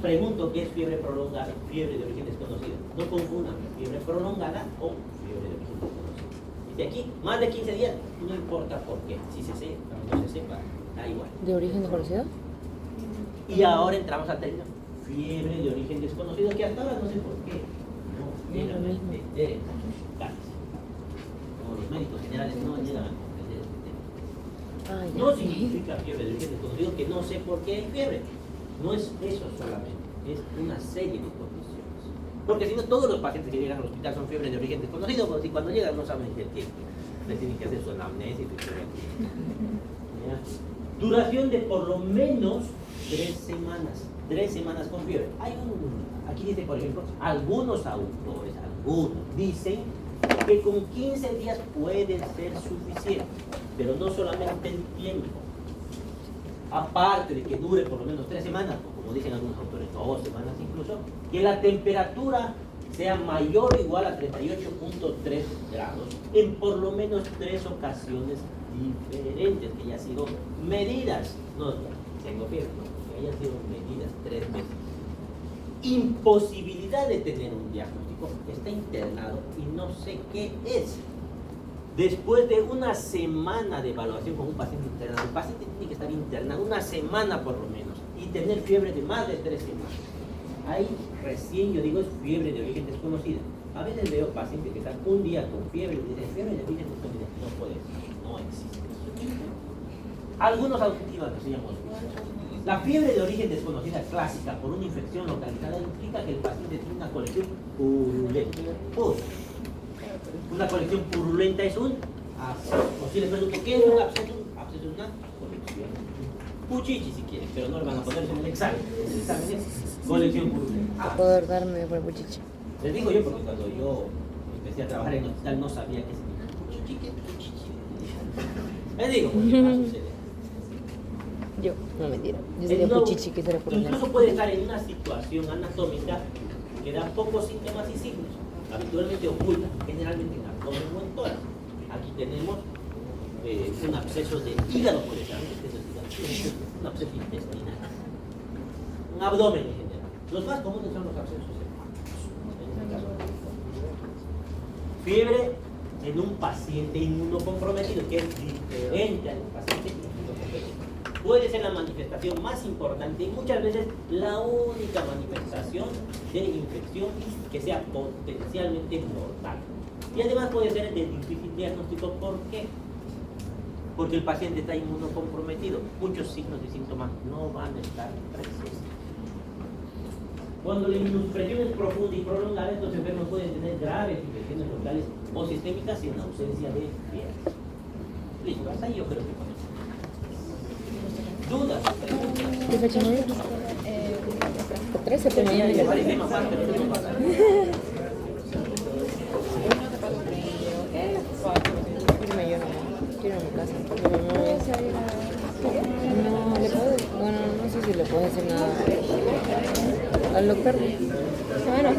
Pregunto qué es fiebre prolongada, fiebre de origen desconocido. No confundan fiebre prolongada o fiebre de origen desconocido. Dice aquí, más de 15 días, no importa por qué. Si se sepa o no se sepa, da igual. ¿De origen desconocido? Y ahora entramos al término fiebre de origen desconocido, que hasta ahora no sé por qué. No, llegan a entender como los médicos generales no llegan a comprender este tema. Ah, ya. No significa fiebre de origen desconocido que no sé por qué hay fiebre. No es eso solamente, es una serie de condiciones. Porque si no, todos los pacientes que llegan al hospital son fiebre de origen desconocido, porque si cuando llegan no saben qué tiempo. Les tienen que hacer su anamnesis y historia clínica. Duración de por lo menos 3 semanas. 3 semanas con fiebre. Aquí dice, por ejemplo, algunos autores, dicen que con 15 días puede ser suficiente, pero no solamente el tiempo. Aparte de que dure por lo menos 3 semanas, o como dicen algunos autores, 2 semanas incluso, que la temperatura sea mayor o igual a 38.3 grados en por lo menos 3 ocasiones diferentes, que ya han sido medidas. No, tengo fiebre, no, que hayan sido medidas 3 veces. Imposibilidad de tener un diagnóstico, está internado y no sé qué es. Después de una semana de evaluación con un paciente internado, el paciente tiene que estar internado una semana por lo menos y tener fiebre de más de 3 semanas. Ahí recién yo digo es fiebre de origen desconocida. A veces veo pacientes que están un día con fiebre y dicen fiebre de origen desconocida. No puede ser, no existe. Algunos auditivos que se llaman. La fiebre de origen desconocida clásica por una infección localizada implica que el paciente tiene una colección purulenta. Una colección purulenta es un absceso. O si les pregunto, ¿qué es un absceso? Un absceso es una colección. Puchichi si quieren, pero no le van a poner en el examen. El examen es colección purulenta. ¿A poder darme por puchiche? Les digo yo porque cuando yo empecé a trabajar en el hospital no sabía qué significa puchichi, qué es puchichi. Les digo, porque va a suceder. Yo, no mentira. Yo sería puchichi, que será por Incluso puede estar en una situación anatómica que da pocos síntomas y signos. Habitualmente oculta, generalmente en abdomen o en tórax. Aquí tenemos un absceso de hígado, por ejemplo, un absceso intestinal. Un abdomen en general. Los más comunes son los abscesos hepáticos. Fiebre en un paciente inmunocomprometido, que es diferente al paciente inmunocomprometido. Puede ser la manifestación más importante y muchas veces la única manifestación de infección que sea potencialmente mortal. Y además puede ser de difícil diagnóstico. ¿Por qué? Porque el paciente está inmunocomprometido. Muchos signos y síntomas no van a estar presentes. Cuando la inmunosupresión es profunda y prolongada, estos enfermos pueden tener graves infecciones locales o sistémicas en ausencia de fiebre. Listo, hasta ahí yo creo que con eso. ¿Dudas? ¿Qué fecha no es? 13, pero mañana Me ya. parece más fácil, pero no pasa. Irme yo no. Quiero ir a mi casa. No, le puedo. Bueno, no sé si le puedo decir nada al doctor. Bueno.